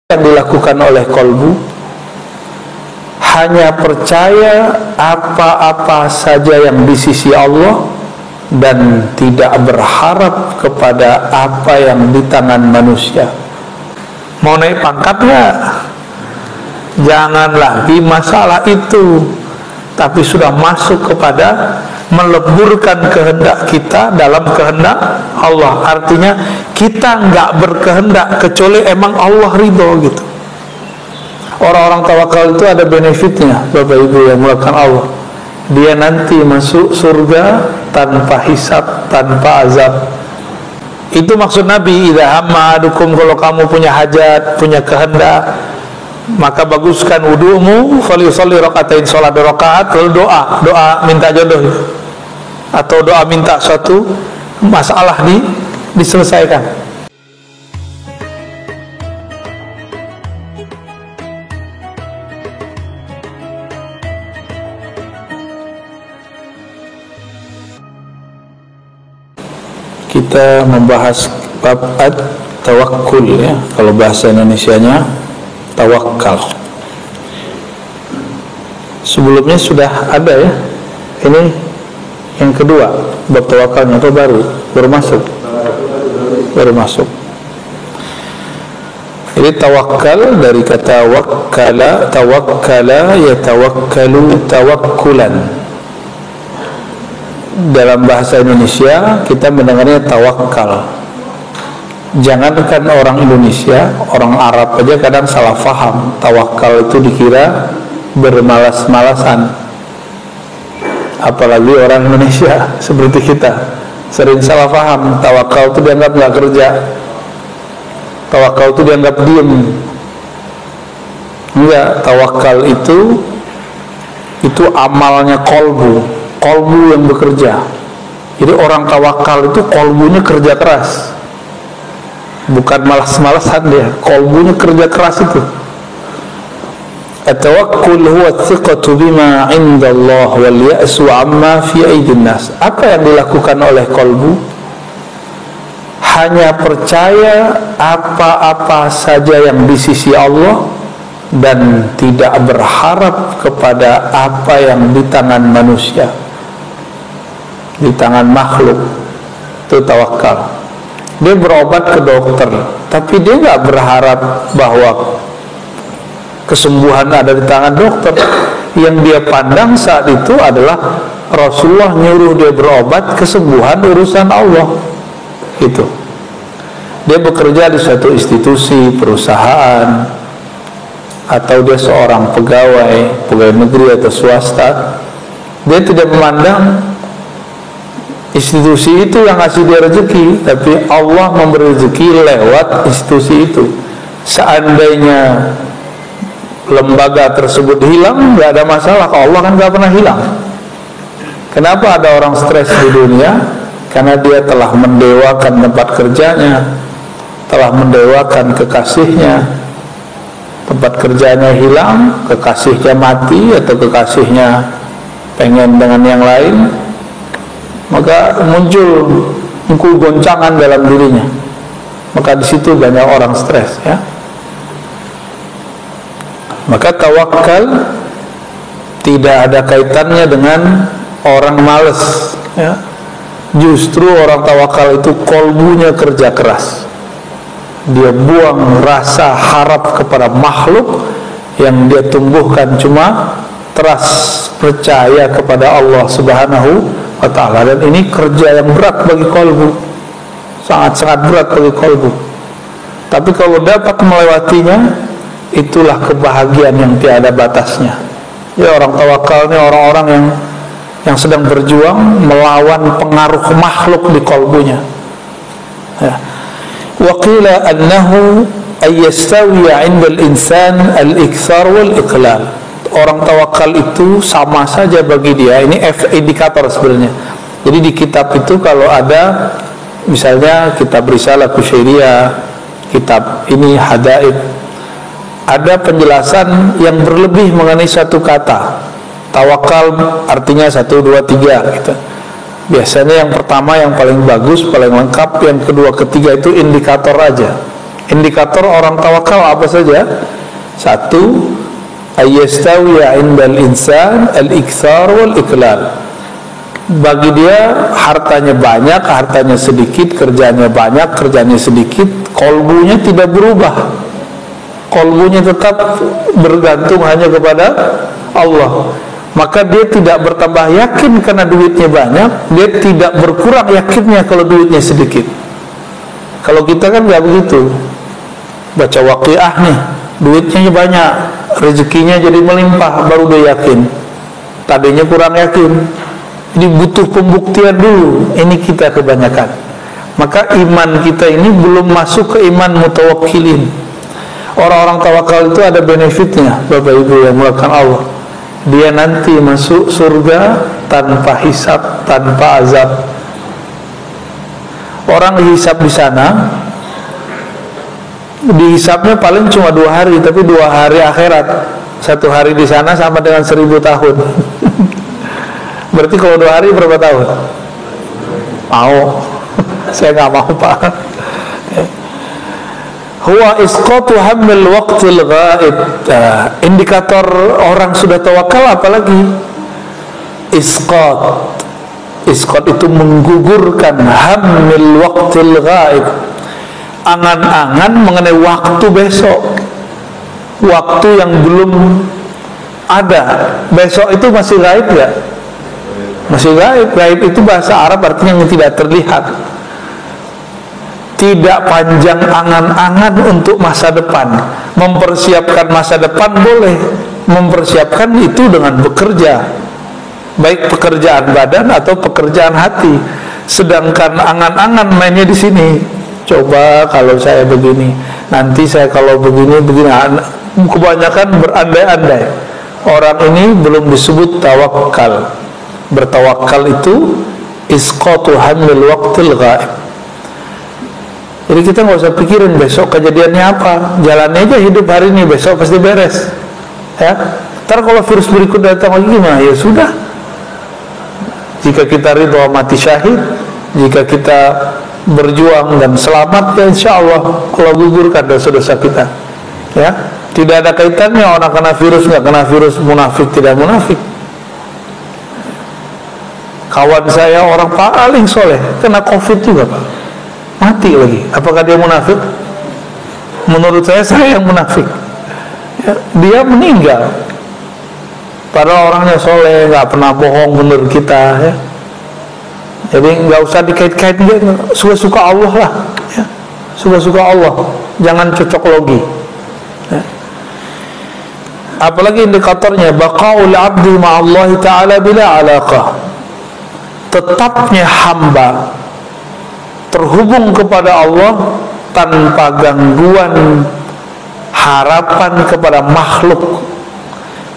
yang dilakukan oleh kolbu hanya percaya apa-apa saja yang di sisi Allah dan tidak berharap kepada apa yang di tangan manusia. Mau naik pangkat nggak? Jangan lagi masalah itu, tapi sudah masuk kepada meleburkan kehendak kita dalam kehendak Allah. Artinya kita nggak berkehendak kecuali emang Allah ridho gitu. Orang-orang tawakal itu ada benefitnya, Bapak Ibu yang melakukan Allah. Dia nanti masuk surga tanpa hisab, tanpa azab. Itu maksud Nabi, idza hamma ahadukum, kalau kamu punya hajat, punya kehendak, maka baguskan wudu'mu, falyusalli rakaatain, salat 2 rakaat, lalu doa minta jodoh itu, atau doa minta suatu masalah diselesaikan. Kita membahas bab tawakkul, ya, kalau bahasa Indonesianya tawakal. Sebelumnya sudah ada, ya. Ini yang kedua, bab tawakalnya atau baru masuk. Jadi tawakal dari kata tawakkala yatawakkalu tawakkulan. Dalam bahasa Indonesia kita mendengarnya tawakal. Jangankan orang Indonesia, orang Arab aja kadang salah faham. Tawakal itu dikira bermalas-malasan. Apalagi orang Indonesia seperti kita sering salah faham. Tawakal itu dianggap nggak kerja. Tawakal itu dianggap diem. Enggak, tawakal itu amalnya kolbu yang bekerja. Jadi orang tawakal itu kolbunya kerja keras, bukan malas-malasan dia. Kolbunya kerja keras itu. At-tawakkul huwa thiqatu bima 'inda Allah wal ya'su 'amma fi aydin nas. Apa yang dilakukan oleh kolbu? Hanya percaya apa-apa saja yang di sisi Allah dan tidak berharap kepada apa yang di tangan manusia, di tangan makhluk. Itu tawakal. Dia berobat ke dokter, tapi dia nggak berharap bahwa kesembuhan ada di tangan dokter. Yang dia pandang saat itu adalah Rasulullah nyuruh dia berobat, kesembuhan urusan Allah. Itu. Dia bekerja di suatu institusi, perusahaan, atau dia seorang pegawai negeri atau swasta. Dia tidak memandang institusi itu yang ngasih dia rezeki, tapi Allah memberi rezeki lewat institusi itu. Seandainya lembaga tersebut hilang, nggak ada masalah. Kalau Allah kan nggak pernah hilang. Kenapa ada orang stres di dunia? Karena dia telah mendewakan tempat kerjanya, telah mendewakan kekasihnya. Tempat kerjanya hilang, kekasihnya mati, atau kekasihnya pengen dengan yang lain, maka muncul goncangan dalam dirinya. Maka di situ banyak orang stres, ya. Maka tawakal tidak ada kaitannya dengan orang malas, ya. Justru orang tawakal itu kolbunya kerja keras. Dia buang rasa harap kepada makhluk, yang dia tumbuhkan cuma trust, percaya kepada Allah Subhanahu wa ta'ala. Dan ini kerja yang berat bagi kolbu, sangat-sangat berat bagi kolbu. Tapi kalau dapat melewatinya, itulah kebahagiaan yang tiada batasnya. Ya, orang tawakal ini orang-orang yang sedang berjuang melawan pengaruh makhluk di kolbunya, ya. Wa qila annahu ayyastawiya 'inda al-insan al-ikthar wal iqlal. Orang tawakal itu sama saja bagi dia. Ini indikator sebenarnya. Jadi di kitab itu kalau ada misalnya kitab Risalah Kusyairiyah, kitab ini Hadaib, ada penjelasan yang berlebih mengenai satu kata. Tawakal artinya 1, 2, 3 gitu. Biasanya yang pertama yang paling bagus, paling lengkap, yang kedua, ketiga itu indikator aja. Indikator orang tawakal apa saja? Satu, ayyastawiya indal insan al-iktsar wal iqlal. Bagi dia hartanya banyak, hartanya sedikit, kerjanya banyak, kerjanya sedikit, kolbunya tidak berubah. Kolbunya tetap bergantung hanya kepada Allah. Maka dia tidak bertambah yakin karena duitnya banyak, dia tidak berkurang yakinnya kalau duitnya sedikit. Kalau kita kan nggak begitu. Baca Waqiah nih, duitnya banyak, rezekinya jadi melimpah, baru dia yakin. Tadinya kurang yakin. Jadi butuh pembuktian dulu. Ini kita kebanyakan. Maka iman kita ini belum masuk ke iman mutawakkilin. Orang-orang tawakal itu ada benefitnya, Bapak Ibu yang mulakan Allah. Dia nanti masuk surga tanpa hisab, tanpa azab. Orang dihisab di sana, dihisabnya paling cuma 2 hari, tapi 2 hari akhirat. 1 hari di sana sama dengan 1000 tahun. Berarti kalau 2 hari berapa tahun? Mau? Saya nggak mau, Pak. Huwa isqatu hammil waqtil ghaib. Indikator orang sudah tawakal apalagi? Isqat. Isqat itu menggugurkan hammil waqtil ghaib. Angan-angan mengenai waktu besok. Waktu yang belum ada. Besok itu masih gaib ya? Masih gaib. Gaib itu bahasa Arab artinya yang tidak terlihat. Tidak panjang angan-angan untuk masa depan. Mempersiapkan masa depan boleh, mempersiapkan itu dengan bekerja, baik pekerjaan badan atau pekerjaan hati. Sedangkan angan-angan mainnya di sini. Coba kalau saya begini, nanti saya kalau begini. Kebanyakan berandai-andai. Orang ini belum disebut tawakal. Bertawakal itu isqatu hamil waqtil ghaib. Jadi kita nggak usah pikirin besok kejadiannya apa, jalannya aja hidup hari ini, besok pasti beres. Ya, ntar kalau virus berikut datang lagi gimana? Ya sudah. Jika kita ridho mati syahid, jika kita berjuang dan selamat, ya insya Allah Allah gugurkan dosa-dosa kita. Ya, tidak ada kaitannya orang kena virus nggak kena virus, munafik tidak munafik. Kawan saya orang paling soleh kena COVID juga, Pak. Mati lagi. Apakah dia munafik? Menurut saya yang munafik. Ya, dia meninggal. Padahal orangnya soleh, nggak pernah bohong menurut kita. Ya. Jadi nggak usah dikait-kait, suka-suka Allah lah. Ya. Suka-suka Allah. Jangan cocok logi. Ya. Apalagi indikatornya baqaul abdi ma'allahi ta'ala bila alaqah. Tetapnya hamba terhubung kepada Allah tanpa gangguan harapan kepada makhluk,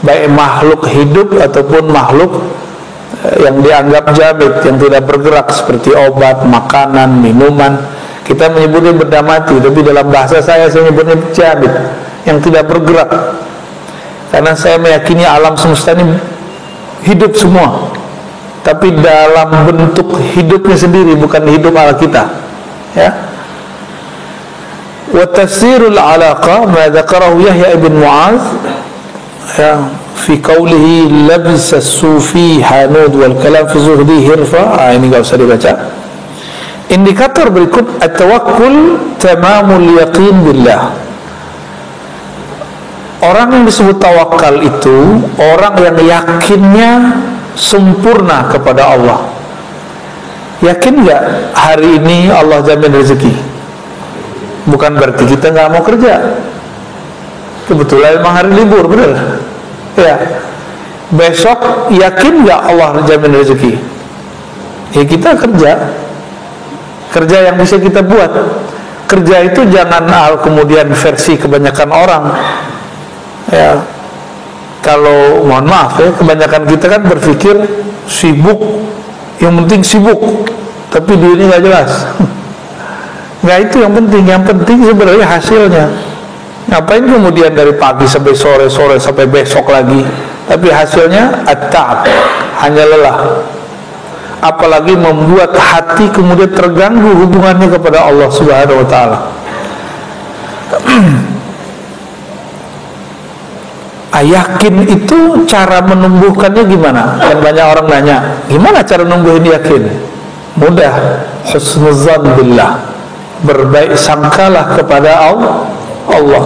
baik makhluk hidup ataupun makhluk yang dianggap jamid, yang tidak bergerak seperti obat, makanan, minuman. Kita menyebutnya benda mati, tapi dalam bahasa saya menyebutnya jamid, yang tidak bergerak. Karena saya meyakini alam semesta ini hidup semua, tapi dalam bentuk hidupnya sendiri, bukan hidup ala kita. Ya. Wa tafsirul alaqa ma dzakarahu Yahya ibn Mu'adz ya fi qawlihi labsa as-sufi hanud wal kalam fi zuhdi hirfa. Ini enggak usah dibaca. Indikator berikut at-tawakkul tamamul yaqin billah. Orang yang disebut tawakal itu orang yang yakinnya sempurna kepada Allah. Yakin nggak hari ini Allah jamin rezeki? Bukan berarti kita nggak mau kerja. Kebetulan memang hari libur, benar? Ya. Besok yakin nggak Allah jamin rezeki? Ya kita kerja. Kerja yang bisa kita buat. Kerja itu jangan kemudian versi kebanyakan orang. Ya. Kalau mohon maaf ya, kebanyakan kita kan berpikir sibuk, yang penting sibuk, tapi duitnya nggak jelas. Nggak itu yang penting. Yang penting sebenarnya hasilnya. Ngapain kemudian dari pagi sampai sore, sore sampai besok lagi, tapi hasilnya at-ta'ab, hanya lelah. Apalagi membuat hati kemudian terganggu hubungannya kepada Allah Subhanahu wa taala. Yakin itu cara menumbuhkannya gimana? Kan banyak orang nanya, gimana cara numbuhin yakin? Mudah, husnuzan billah, berbaik sangkalah kepada Allah.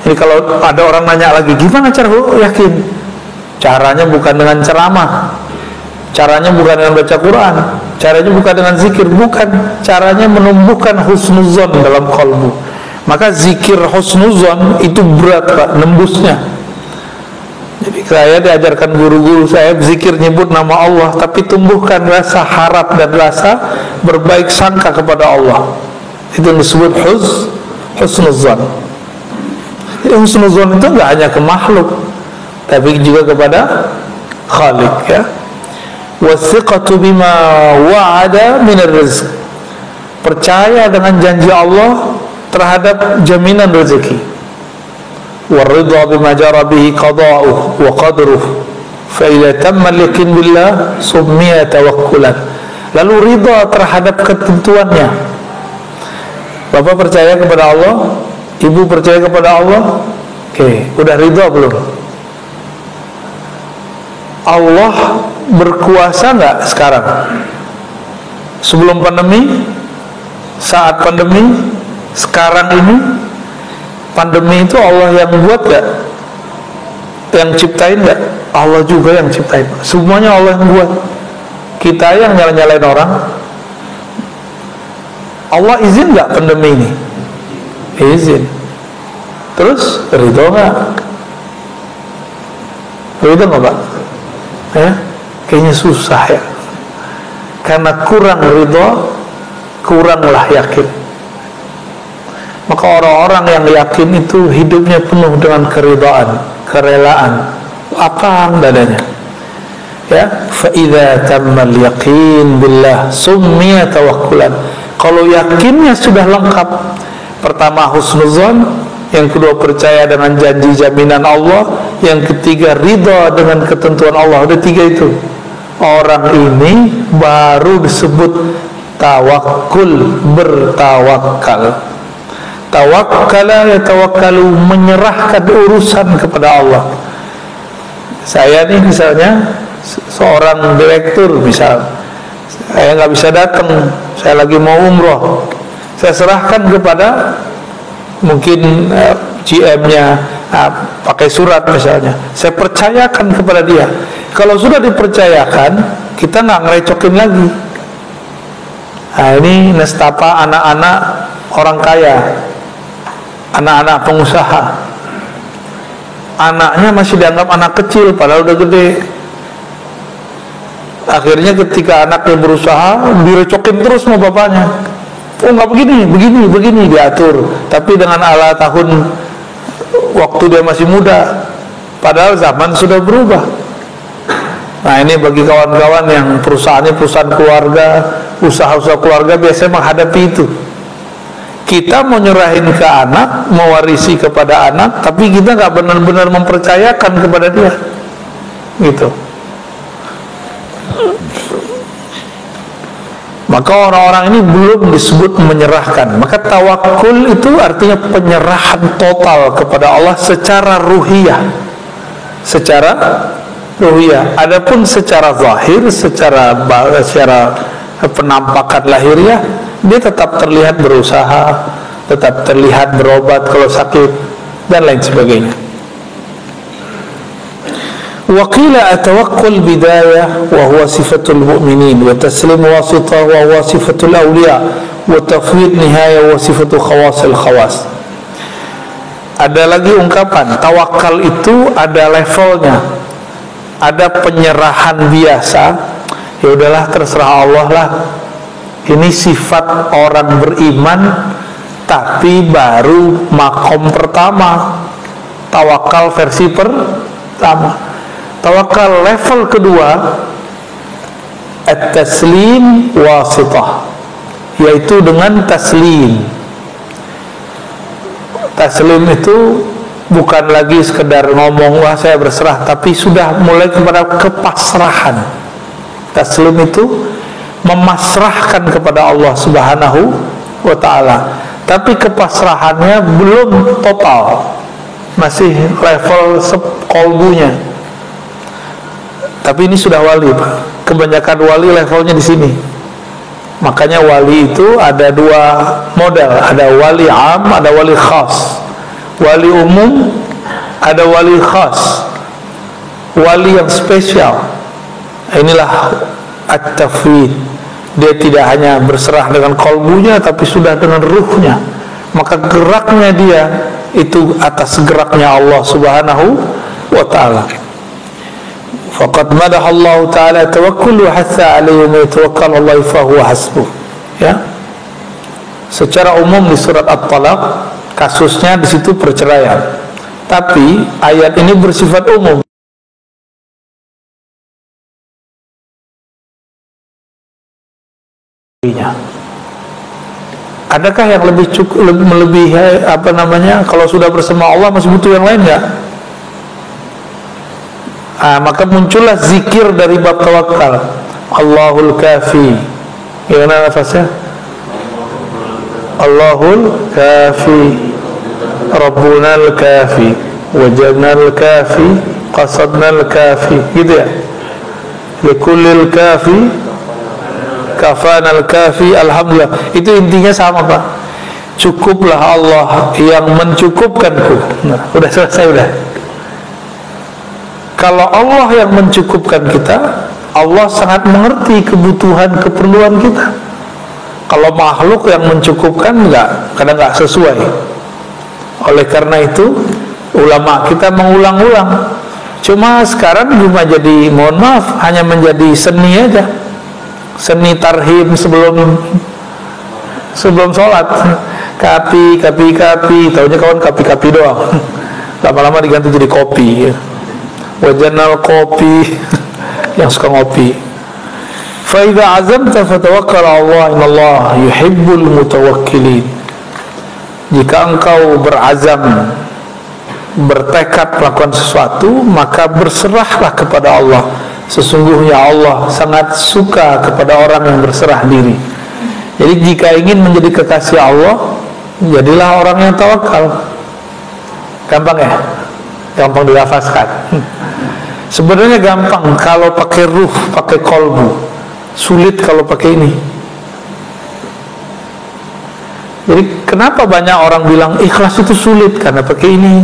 Jadi kalau ada orang nanya lagi, gimana cara yakin? Caranya bukan dengan ceramah, caranya bukan dengan baca Quran, caranya bukan dengan zikir, bukan. Caranya menumbuhkan husnuzan dalam qalbu. Maka zikir husnuzan itu berat Pak, nembusnya. Jadi saya diajarkan guru-guru saya zikir nyebut nama Allah, tapi tumbuhkan rasa harap dan rasa berbaik sangka kepada Allah. Itu disebut husnuzan. Jadi husnuzan itu enggak hanya ke makhluk, tapi juga kepada Khaliq, ya. Wathiqatu bima wa'ada minar rizq. Percaya dengan janji Allah terhadap jaminan rezeki. Waridha bima jara bihi qada'uhu wa qadruhu. Fa idza tamma al-yaqin billah summiya tawakkulan. Lalu ridha terhadap ketentuannya. Bapak percaya kepada Allah, ibu percaya kepada Allah. Oke, udah ridha belum? Allah berkuasa enggak sekarang? Sebelum pandemi, saat pandemi, sekarang ini, pandemi itu Allah yang buat gak? Yang ciptain gak? Allah juga yang ciptain. Semuanya Allah yang buat. Kita yang nyalain orang. Allah izin gak pandemi ini? Izin. Terus ridho gak? Ridho gak Pak? Ya? Kayaknya susah ya. Karena kurang ridho, kuranglah yakin. Maka orang-orang yang yakin itu hidupnya penuh dengan keridhaan, kerelaan, lapang dadanya. Ya, fa idza tammal yaqin billah summiya tawakkulan. Kalau yakinnya sudah lengkap, pertama husnuzan, yang kedua percaya dengan janji jaminan Allah, yang ketiga ridha dengan ketentuan Allah. Ada tiga itu. Orang ini baru disebut tawakkul, bertawakal. Tawakkala yatawakkalu, menyerahkan urusan kepada Allah. Saya nih misalnya seorang direktur, misal saya nggak bisa datang, saya lagi mau umroh, saya serahkan kepada mungkin GM-nya, pakai surat misalnya, saya percayakan kepada dia. Kalau sudah dipercayakan, kita nggak ngerecokin lagi. Nah, ini nestapa anak-anak orang kaya, anak-anak pengusaha. Anaknya masih dianggap anak kecil padahal udah gede. Akhirnya ketika anaknya berusaha, direcokin terus sama bapaknya. Oh nggak begini diatur. Tapi dengan ala tahun waktu dia masih muda, padahal zaman sudah berubah. Nah ini bagi kawan-kawan yang perusahaannya perusahaan keluarga, usaha-usaha keluarga biasanya menghadapi itu. Kita mau nyerahin ke anak, mewarisi kepada anak, tapi kita nggak benar-benar mempercayakan kepada dia, gitu. Maka orang-orang ini belum disebut menyerahkan. Maka tawakul itu artinya penyerahan total kepada Allah secara ruhiyah, secara ruhiyah. Adapun secara zahir, secara penampakan lahiriah, dia tetap terlihat berusaha, tetap terlihat berobat kalau sakit dan lain sebagainya. Wa qila atawakkul bidayah wa huwa sifatul mu'minin, wa taslim wasitah wa huwa sifatul awliya, wa tafwid nihaya wa sifatul khawasil khawas. Ada lagi ungkapan tawakal itu ada levelnya. Ada penyerahan biasa, ya udahlah terserah Allah lah. Ini sifat orang beriman, tapi baru makom pertama. Tawakal versi pertama. Tawakal level kedua, at-taslim wasitah, yaitu dengan taslim. Taslim itu bukan lagi sekedar ngomong wah saya berserah, tapi sudah mulai kepada kepasrahan. Taslim itu memasrahkan kepada Allah Subhanahu wa ta'ala. tapi kepasrahannya belum total, masih level kolbunya. Tapi ini sudah wali, Pak. Kebanyakan wali levelnya di sini. Makanya wali itu ada dua model, ada wali am, ada wali khas. Wali umum, ada wali khas, wali yang spesial. Inilah at-tafwid. Dia tidak hanya berserah dengan kolbunya, tapi sudah dengan ruhnya. Maka geraknya dia itu atas geraknya Allah Subhanahu wa ta'ala. Faqad madaha Allah ta'ala tawakkul wa hatha alayhi man yatawakkal Allah fa huwa hasbuh. Ya. Secara umum di surat At-Talaq kasusnya di situ perceraian. Tapi ayat ini bersifat umum. Adakah yang lebih cukup, melebihi kalau sudah bersama Allah masih butuh yang lain nggak? Maka muncullah zikir dari bab tawakal. Allahul kafi. Gimana nafasnya? Allahul kafi, Rabbunal kafi, wajabnal kafi, qasadnal kafi. Gitu ya. Likullil kafi kafanal kafi, alhamdulillah. Itu intinya sama, Pak. Cukuplah Allah yang mencukupkanku. Nah, udah selesai udah. Kalau Allah yang mencukupkan kita, Allah sangat mengerti kebutuhan keperluan kita. Kalau makhluk yang mencukupkan kadang nggak sesuai. Oleh karena itu ulama kita mengulang-ulang. Cuma sekarang cuma jadi, mohon maaf, hanya menjadi seni aja. Seni tarhim sebelum sholat. Kapi, tahunya kawan kapi doang. Lama-lama diganti jadi kopi. Wajanal kopi yang suka ngopi. Fa idza azamta fatawakkal 'ala Allah, innallaha yuhibbul mutawakkilin. Jika engkau berazam, bertekad melakukan sesuatu, maka berserahlah kepada Allah. Sesungguhnya Allah sangat suka kepada orang yang berserah diri. Jadi jika ingin menjadi kekasih Allah, jadilah orang yang tawakal. Gampang ya? Gampang dilafazkan. Sebenarnya gampang kalau pakai ruh, pakai kolbu. Sulit kalau pakai ini. Jadi kenapa banyak orang bilang ikhlas itu sulit? Karena pakai ini.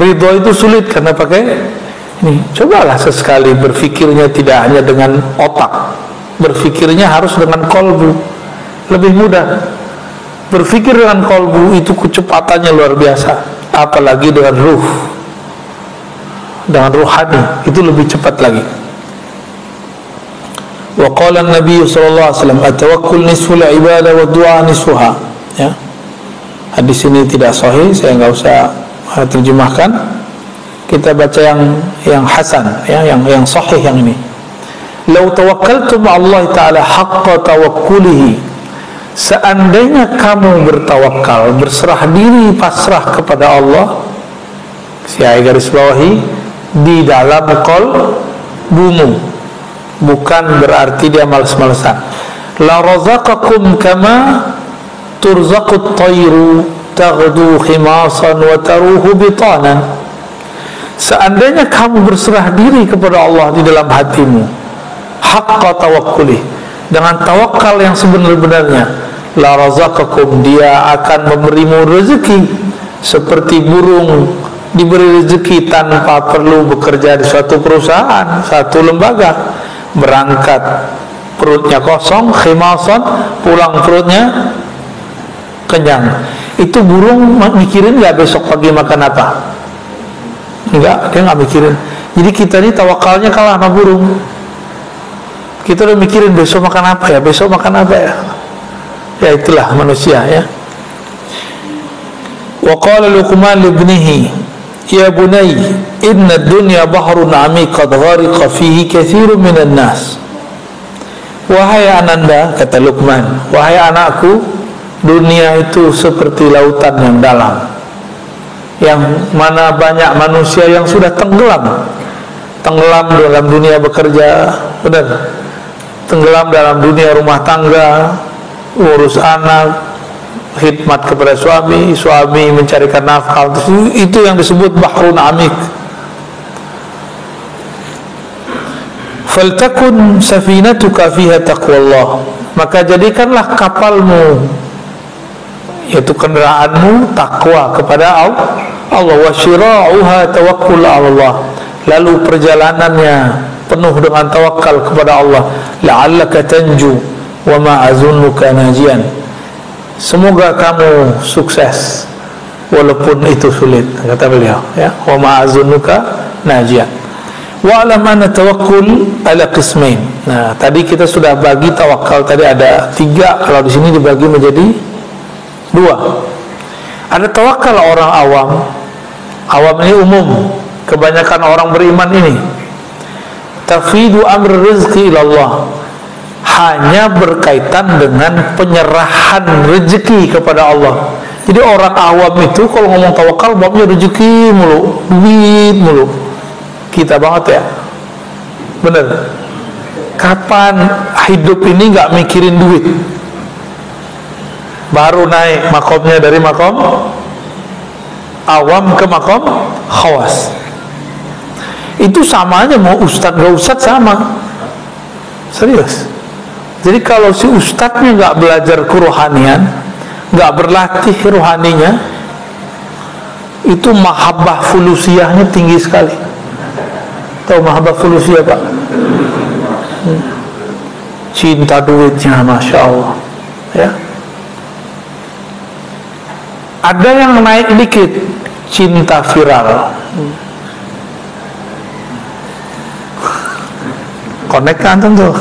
Ridho itu sulit karena pakai ini. Cobalah sesekali berfikirnya tidak hanya dengan otak, berfikirnya harus dengan kolbu. Lebih mudah. Berfikir dengan kolbu itu kecepatannya luar biasa. Apalagi dengan ruh, dengan ruhani, itu lebih cepat lagi. Wa qala an-nabiy sallallahu alaihi wasallam, at-tawakkul nisful ibadah wa du'a nisfuha. Ya. Hadis ini tidak sahih, saya enggak usah terjemahkan. Kita baca yang hasan, ya, yang sahih yang ini. Lau tawakkaltum 'ala Allah Ta'ala haqqa tawakkulihi. Seandainya kamu bertawakal, berserah diri, pasrah kepada Allah, saya garis bawahi, di dalam qalbumu, bukan berarti dia malas-malasan. La razaqakum kama turzaqut tayru taghdu khimasan wa taruhu bitanan. Seandainya kamu berserah diri kepada Allah di dalam hatimu, haqqa tawakkuli, dengan tawakal yang sebenar-benarnya, la razaqakum, dia akan memberimu rezeki seperti burung diberi rezeki tanpa perlu bekerja di suatu perusahaan, satu lembaga. Berangkat perutnya kosong, khimasan, pulang perutnya kenyang. Itu burung mikirin nggak besok pagi makan apa? Enggak, dia nggak mikirin. Jadi kita ini tawakalnya kalah sama burung. Kita udah mikirin besok makan apa ya, besok makan apa ya. Ya itulah manusia, ya. Wa qala Luqman li ibnihi, ya bunay, inna ad-dunya bahrun 'amiq qad ghariqa fihi katsirun minan nas. Wahai ananda, kata Luqman, wahai anakku, dunia itu seperti lautan yang dalam, yang mana banyak manusia yang sudah tenggelam dalam dunia bekerja, benar, tenggelam dalam dunia rumah tangga, urus anak, khidmat kepada suami, suami mencarikan nafkah, itu yang disebut bahrun amik. Faltakun safinatuka fiha taqwallah, maka jadikanlah kapalmu, yaitu kendaraanmu, takwa kepada Allah. Wa syira'uha tawakkul 'ala Allah, lalu perjalanannya penuh dengan tawakal kepada Allah. La'allaka tanju wa ma azunnuka najian, semoga kamu sukses walaupun itu sulit, kata beliau, ya. Wa ma azunnuka najian. Wa alam anna tawakkul ala qismain. Nah, tadi kita sudah bagi tawakal tadi ada 3, kalau di sini dibagi menjadi 2. Ada tawakal orang awam. Awam ini umum, kebanyakan orang beriman ini. Tafidu amr rizqi ilallah, hanya berkaitan dengan penyerahan rezeki kepada Allah. Jadi orang awam itu kalau ngomong tawakal babnya rezeki mulu, duit mulu. Kita banget ya, bener. Kapan hidup ini nggak mikirin duit? Baru naik makomnya dari makom awam ke makom khawas. Itu sama aja, mau ustadz gak ustadz sama. Serius. Jadi kalau si ustadznya nggak belajar kerohanian, nggak berlatih rohaninya, itu mahabbah fulusiyahnya tinggi sekali. Tahu mahabbah fulusiyah, Pak? Cinta duitnya, masya Allah, ya. Ada yang naik dikit, cinta viral. Connect kan tuh.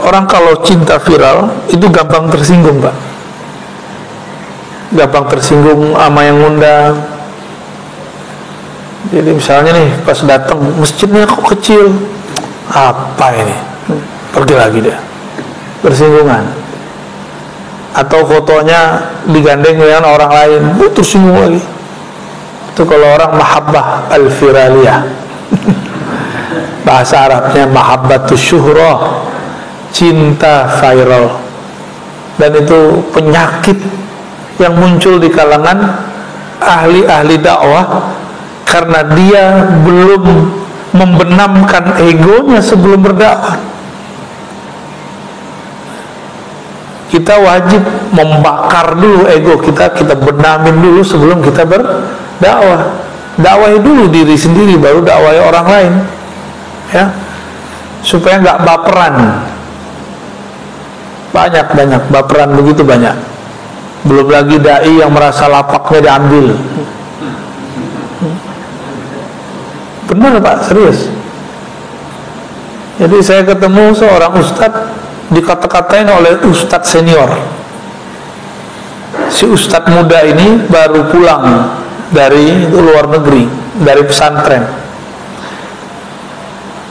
Orang kalau cinta viral itu gampang tersinggung, Pak. Gampang tersinggung sama yang ngundang. Jadi misalnya nih pas datang masjidnya kok kecil, apa ini? Pergi lagi dia, bersinggungan. Atau fotonya digandeng dengan orang lain, tersinggung lagi. Itu kalau orang mahabbah al-firaliyah. Bahasa Arabnya mahabbatus syuhrah, cinta viral. Dan itu penyakit yang muncul di kalangan ahli-ahli dakwah karena dia belum membenamkan egonya sebelum berdakwah. Kita wajib membakar dulu ego kita, kita benamin dulu sebelum kita berdakwah. Dakwahi dulu diri sendiri, baru dakwahi orang lain, ya, supaya nggak baperan. Banyak baperan, begitu banyak. Belum lagi dai yang merasa lapaknya diambil. Benar, Pak, serius. Jadi saya ketemu seorang ustadz, dikata-katain oleh ustadz senior. Si ustadz muda ini baru pulang dari luar negeri, dari pesantren.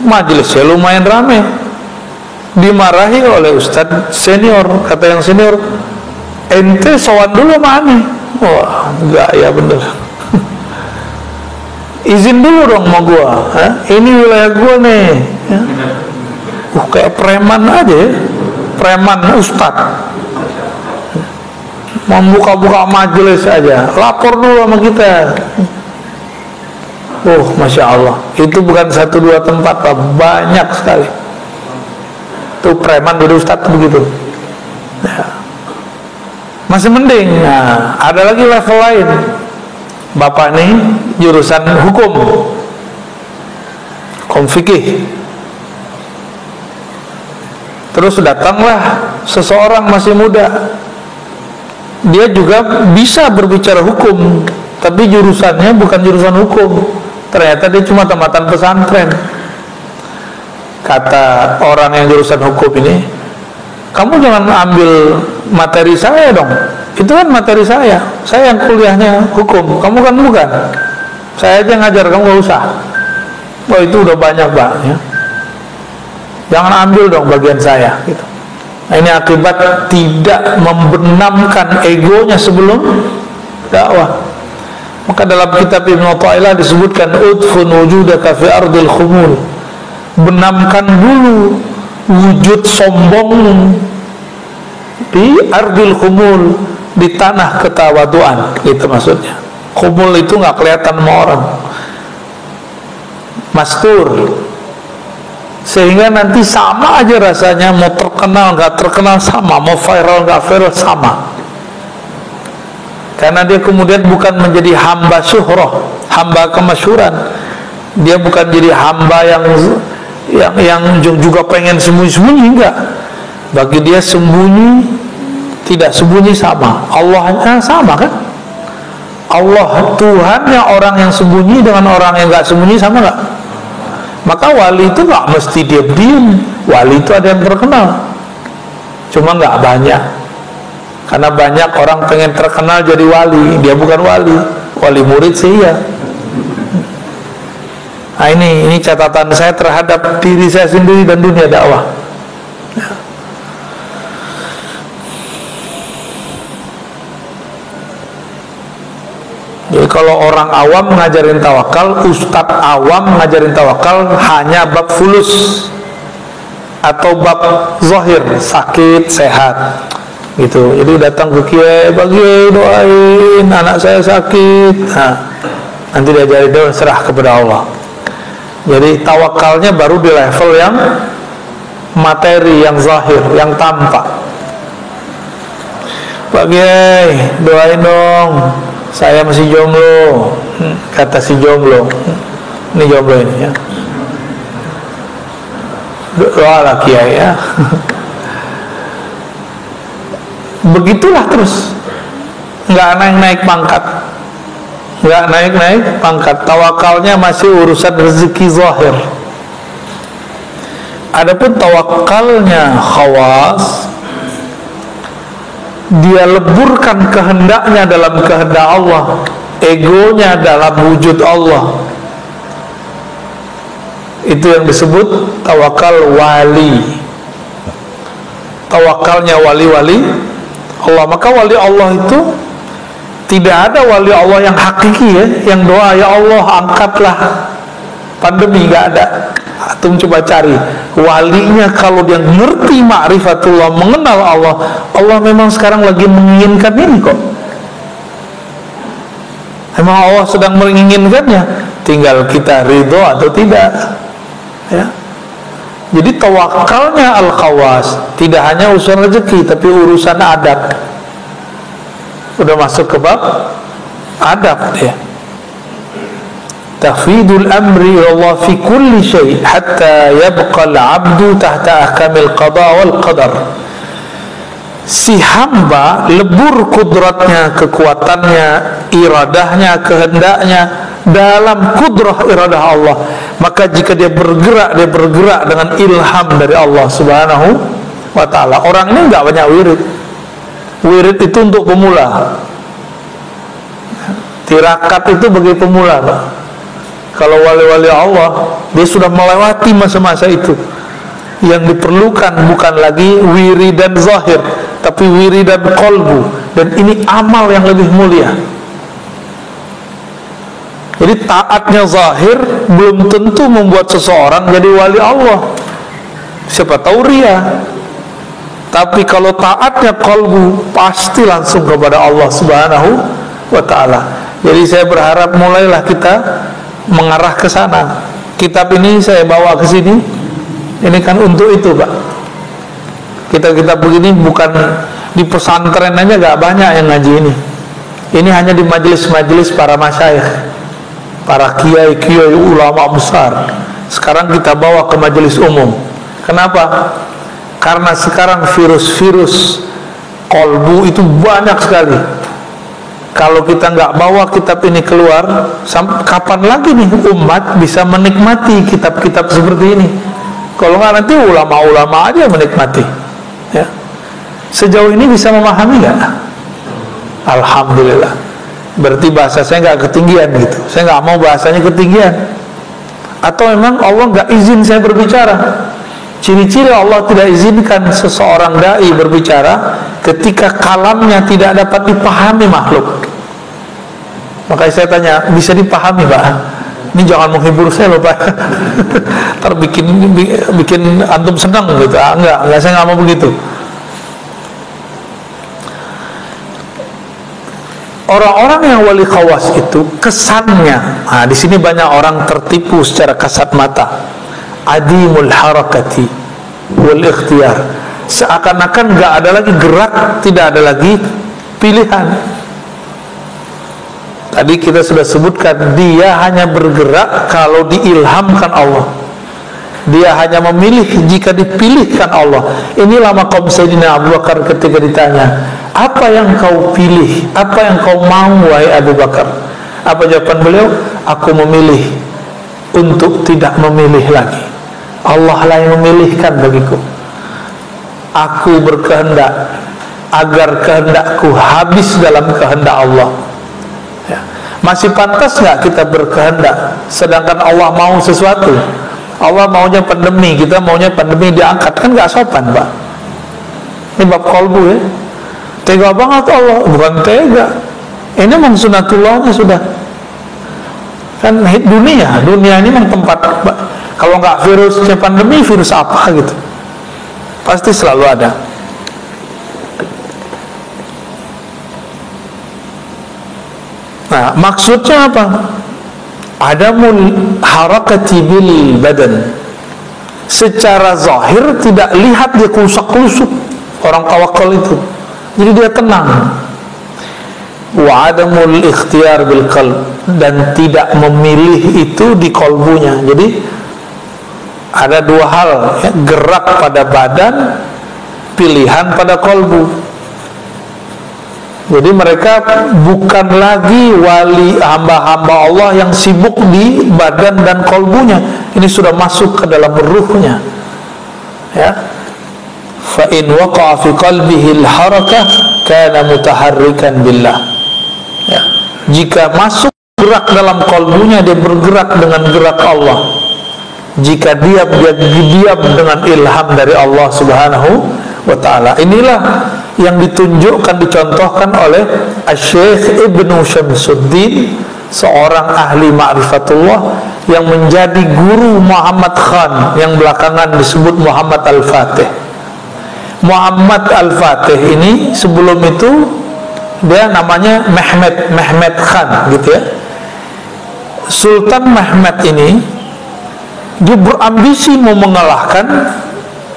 Majelisnya lumayan ramai. Dimarahi oleh ustadz senior. Kata yang senior, ente sowan dulu sama aneh. Wah, enggak, ya bener. Izin dulu dong sama gua, ini wilayah gua nih, ya. Kayak preman aja ya, preman ustadz. Membuka-buka majelis aja, lapor dulu sama kita. Masya Allah, itu bukan 1-2 tempat, Pak, banyak sekali. Tuh preman jadi ustadz begitu, ya. Masih mending. Nah, ada lagi level lain. Bapak nih jurusan hukum, fikih. Terus datanglah seseorang masih muda. Dia juga bisa berbicara hukum, tapi jurusannya bukan jurusan hukum. Ternyata dia cuma tamatan pesantren. Kata orang yang jurusan hukum ini, kamu jangan ambil materi saya dong. Itu kan materi saya yang kuliahnya hukum, kamu kan bukan. Saya aja ngajar, kamu gak usah. Wah, itu udah banyak, Pak, ya. Jangan ambil dong bagian saya, gitu. Nah, ini akibat tidak membenamkan egonya sebelum dakwah. Maka dalam kitab Ibnu Athaillah disebutkan udfun wujudaka fi ardil khumul, benamkan dulu wujud sombong di ardil khumul, di tanah ketawaduan. Itu maksudnya. Khumul itu nggak kelihatan sama orang, mastur, sehingga nanti sama aja rasanya, mau terkenal nggak terkenal sama, mau viral nggak viral sama. Karena dia kemudian bukan menjadi hamba syuhrah, hamba kemasyhuran. Dia bukan jadi hamba yang juga pengen sembunyi-sembunyi, enggak. Bagi dia sembunyi tidak sembunyi sama, Allahnya sama kan? Allah Tuhannya orang yang sembunyi dengan orang yang nggak sembunyi sama nggak? Maka wali itu nggak mesti diam-diam. Wali itu ada yang terkenal, cuma nggak banyak. Karena banyak orang pengen terkenal jadi wali, dia bukan wali. Wali murid sih ya. Nah ini catatan saya terhadap diri saya sendiri dan dunia dakwah. Jadi kalau orang awam ngajarin tawakal, ustadz awam ngajarin tawakal hanya bab fulus atau bab zahir, sakit, sehat gitu. Jadi datang ke kiai, bagi doain anak saya sakit, nah, nanti diajari doa, serah kepada Allah. Jadi tawakalnya baru di level yang materi, yang zahir, yang tampak. Bagi doain dong, saya masih jomblo, kata si jomblo. Ini jomblo ini ya. Doalah kiai ya. Begitulah terus, nggak naik-naik pangkat, nggak naik-naik pangkat. Tawakalnya masih urusan rezeki zahir. Adapun tawakalnya khawas, dia leburkan kehendaknya dalam kehendak Allah, egonya dalam wujud Allah. Itu yang disebut tawakal wali. Tawakalnya wali-wali Allah. Maka wali Allah itu tidak ada wali Allah yang hakiki ya, yang doa ya Allah angkatlah pandemi, nggak ada. Antum coba cari walinya, kalau dia ngerti ma'rifatullah, mengenal Allah, Allah memang sekarang lagi menginginkan ini kok. Memang Allah sedang menginginkannya, tinggal kita ridho atau tidak ya. Jadi tawakalnya al-khawas tidak hanya urusan rezeki, tapi urusan adab. Udah masuk ke bab adab ya. Tafidul amri Allah fi kulli syai' hatta yabqa al-'abdu tahta ahkamil qada wal qadar. Si hamba lebur kudratnya, kekuatannya, iradahnya, kehendaknya dalam kudrah iradah Allah. Maka jika dia bergerak dengan ilham dari Allah Subhanahu wa ta'ala. Orang ini enggak banyak wirid. Wirid itu untuk pemula. Tirakat itu bagi pemula, Pak. Kalau wali-wali Allah, dia sudah melewati masa-masa itu. Yang diperlukan bukan lagi wiridan zahir, tapi wiridan qalbu. Dan ini amal yang lebih mulia. Jadi taatnya zahir belum tentu membuat seseorang jadi wali Allah. Siapa tahu ria. Tapi kalau taatnya qalbu, pasti langsung kepada Allah Subhanahu wa ta'ala. Jadi saya berharap mulailah kita mengarah ke sana. Kitab ini saya bawa ke sini. Ini kan untuk itu, Pak. Kitab-kitab begini bukan di pesantren aja, gak banyak yang ngaji ini. Ini hanya di majelis-majelis para masyayikh, para kiai-kiai ulama besar. Sekarang kita bawa ke majelis umum. Kenapa? Karena sekarang virus-virus kolbu itu banyak sekali. Kalau kita nggak bawa kitab ini keluar, kapan lagi nih umat bisa menikmati kitab-kitab seperti ini? Kalau nggak nanti ulama-ulama aja menikmati. Ya. Sejauh ini bisa memahami nggak? Alhamdulillah. Berarti bahasa saya nggak ketinggian gitu. Saya nggak mau bahasanya ketinggian. Atau memang Allah nggak izin saya berbicara. Ciri-ciri Allah tidak izinkan seseorang dai berbicara ketika kalamnya tidak dapat dipahami makhluk. Makanya saya tanya, bisa dipahami Pak? Ini jangan menghibur saya loh Pak. Ntar bikin antum senang gitu. Enggak, saya nggak mau begitu. Orang-orang yang wali khawas itu kesannya, di sini banyak orang tertipu secara kasat mata. Adimul harakati wal ikhtiyar, seakan-akan nggak ada lagi gerak, tidak ada lagi pilihan. Tadi kita sudah sebutkan, dia hanya bergerak kalau diilhamkan Allah. Dia hanya memilih jika dipilihkan Allah. Inilah maqam Sayyidina Abu Bakar ketika ditanya, apa yang kau pilih? Apa yang kau mau wahai Abu Bakar? Apa jawaban beliau? Aku memilih untuk tidak memilih lagi. Allah lah yang memilihkan bagiku. Aku berkehendak agar kehendakku habis dalam kehendak Allah. Ya. Masih pantas nggak kita berkehendak sedangkan Allah mau sesuatu? Allah maunya pandemi, kita maunya pandemi diangkat, kan nggak sopan Pak. Ini bab kolbu ya. Tega banget Allah, bukan tega. Ini memang sunatullahnya sudah. Kan dunia ini memang tempat. Kalau nggak virusnya pandemi, virus apa gitu? Pasti selalu ada. Nah, maksudnya apa? Adamul harakati bil badan. Secara zahir tidak lihat dia kelusak-kelusuk orang tawakal itu. Jadi dia tenang. Wa adamul ikhtiyar bil qalb, dan tidak memilih itu di kolbunya. Jadi ada dua hal, ya, gerak pada badan, pilihan pada kolbu. Jadi mereka bukan lagi wali hamba-hamba Allah yang sibuk di badan dan kolbunya. Ini sudah masuk ke dalam ruhnya. Ya. Fa in waqa'a fi qalbihi al-harakah kana mutaharrikan billah. Ya. Jika masuk gerak dalam kolbunya, dia bergerak dengan gerak Allah. Jika diam, dia diam dengan ilham dari Allah Subhanahu wa ta'ala. Inilah yang ditunjukkan, dicontohkan oleh Syekh Ibnu Syamsuddin, seorang ahli ma'rifatullah yang menjadi guru Muhammad Khan yang belakangan disebut Muhammad Al-Fatih. Muhammad Al-Fatih ini sebelum itu dia namanya Mehmet Khan gitu ya. Sultan Mehmet ini dia berambisi mau mengalahkan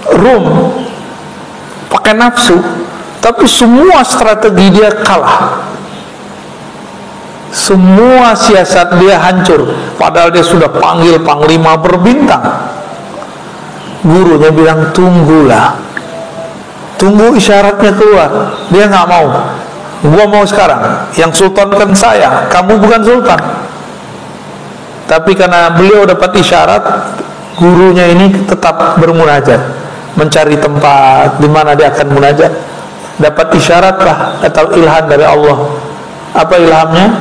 Rum pakai nafsu, tapi semua strategi dia kalah, semua siasat dia hancur. Padahal dia sudah panggil panglima berbintang. Gurunya bilang, tunggulah, tunggu isyaratnya keluar. Dia nggak mau. Gua mau sekarang. Yang sultan kan saya, kamu bukan sultan. Tapi karena beliau dapat isyarat, gurunya ini tetap bermunajat, mencari tempat di mana dia akan munajat. Dapat isyarat lah atau ilham dari Allah. Apa ilhamnya?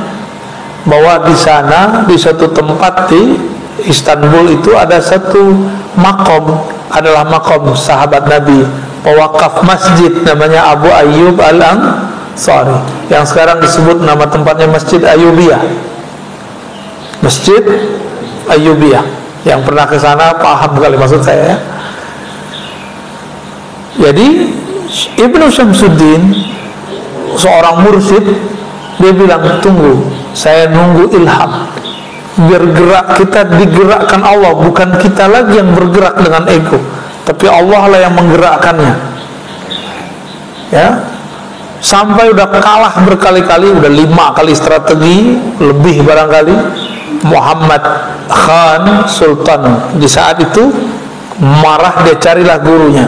Bahwa di sana, di suatu tempat di Istanbul itu ada satu makom, adalah makom sahabat Nabi, pewakaf masjid namanya Abu Ayyub Al-Ansari, yang sekarang disebut nama tempatnya Masjid Ayyubiyah. Masjid Ayyubiyah. Yang pernah ke sana paham kali maksud saya ya. Jadi Ibnu Syamsuddin, seorang mursyid, dia bilang, tunggu, saya nunggu ilham. Bergerak, kita digerakkan Allah, bukan kita lagi yang bergerak dengan ego, tapi Allah lah yang menggerakkannya. Ya, sampai udah kalah berkali-kali, udah 5 kali strategi lebih barangkali. Muhammad Khan Sultan di saat itu marah, dia carilah gurunya.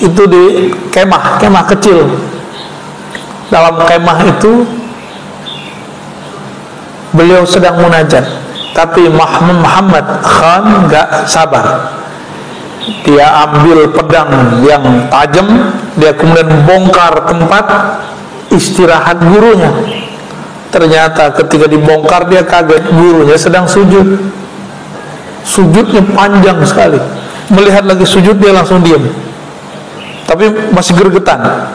Itu di kemah kecil. Dalam kemah itu beliau sedang munajat, tapi Muhammad Khan gak sabar. Dia ambil pedang yang tajam, dia kemudian bongkar tempat istirahat gurunya. Ternyata ketika dibongkar dia kaget, gurunya sedang sujud. Sujudnya panjang sekali. Melihat lagi sujud, dia langsung diam, tapi masih gergetan.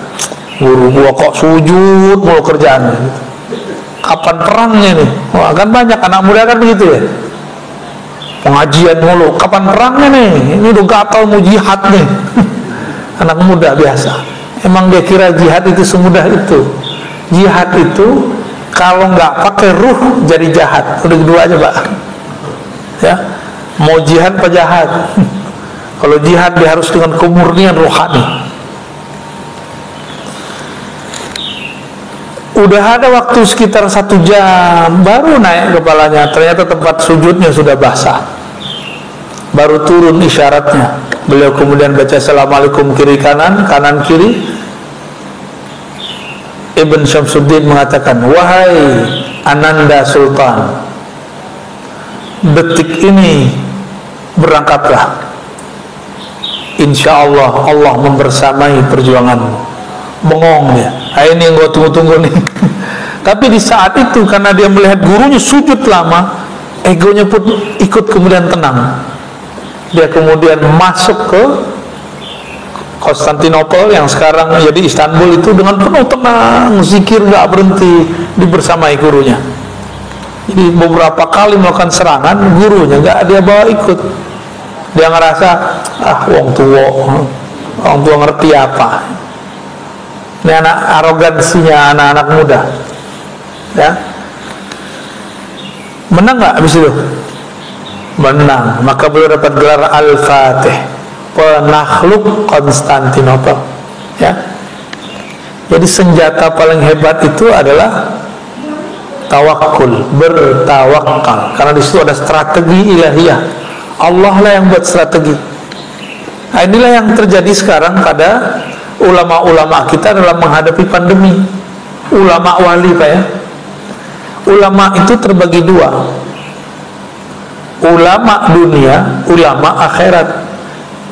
Guru gua kok sujud mulu kerjaannya. kapan perangnya nih? Wah, kan banyak anak muda kan begitu ya, pengajian mulu, kapan perangnya nih? Ini udah gatal mau jihad nih. Anak muda biasa. Emang dia kira jihad itu semudah itu? Jihad itu kalau nggak pakai ruh jadi jahat. Udah kedua aja Pak. Ya, mau jihad apa jahat? Kalau jihad dia harus dengan kemurnian rohani. Udah ada waktu sekitar 1 jam baru naik kepalanya, ternyata tempat sujudnya sudah basah. Baru turun isyaratnya. Beliau kemudian baca Assalamualaikum kiri kanan, kanan kiri. Ibn Syamsuddin mengatakan, wahai Ananda Sultan, detik ini berangkatlah, insya Allah Allah membersamai perjuanganmu. Bengong dia. Ini yang gue tunggu-tunggu nih. Tapi di saat itu karena dia melihat gurunya sujud lama, egonya pun ikut kemudian tenang. Dia kemudian masuk ke Konstantinopel yang sekarang jadi Istanbul itu dengan penuh tenang, zikir nggak berhenti, dibersamai gurunya. Jadi beberapa kali melakukan serangan, gurunya nggak dia bawa ikut. Dia ngerasa wong tua ngerti apa. Ini anak arogansinya anak-anak muda, ya. Menang nggak abis itu? Menang. Maka beliau dapat gelar Al-Fatih, penakluk Konstantinopel, ya. Jadi senjata paling hebat itu adalah tawakul, bertawakal. Karena di situ ada strategi ilahiyah. Allah lah yang buat strategi. Nah, inilah yang terjadi sekarang pada ulama-ulama kita dalam menghadapi pandemi. Ulama wali Pak ya. Ulama itu terbagi dua, ulama dunia, ulama akhirat.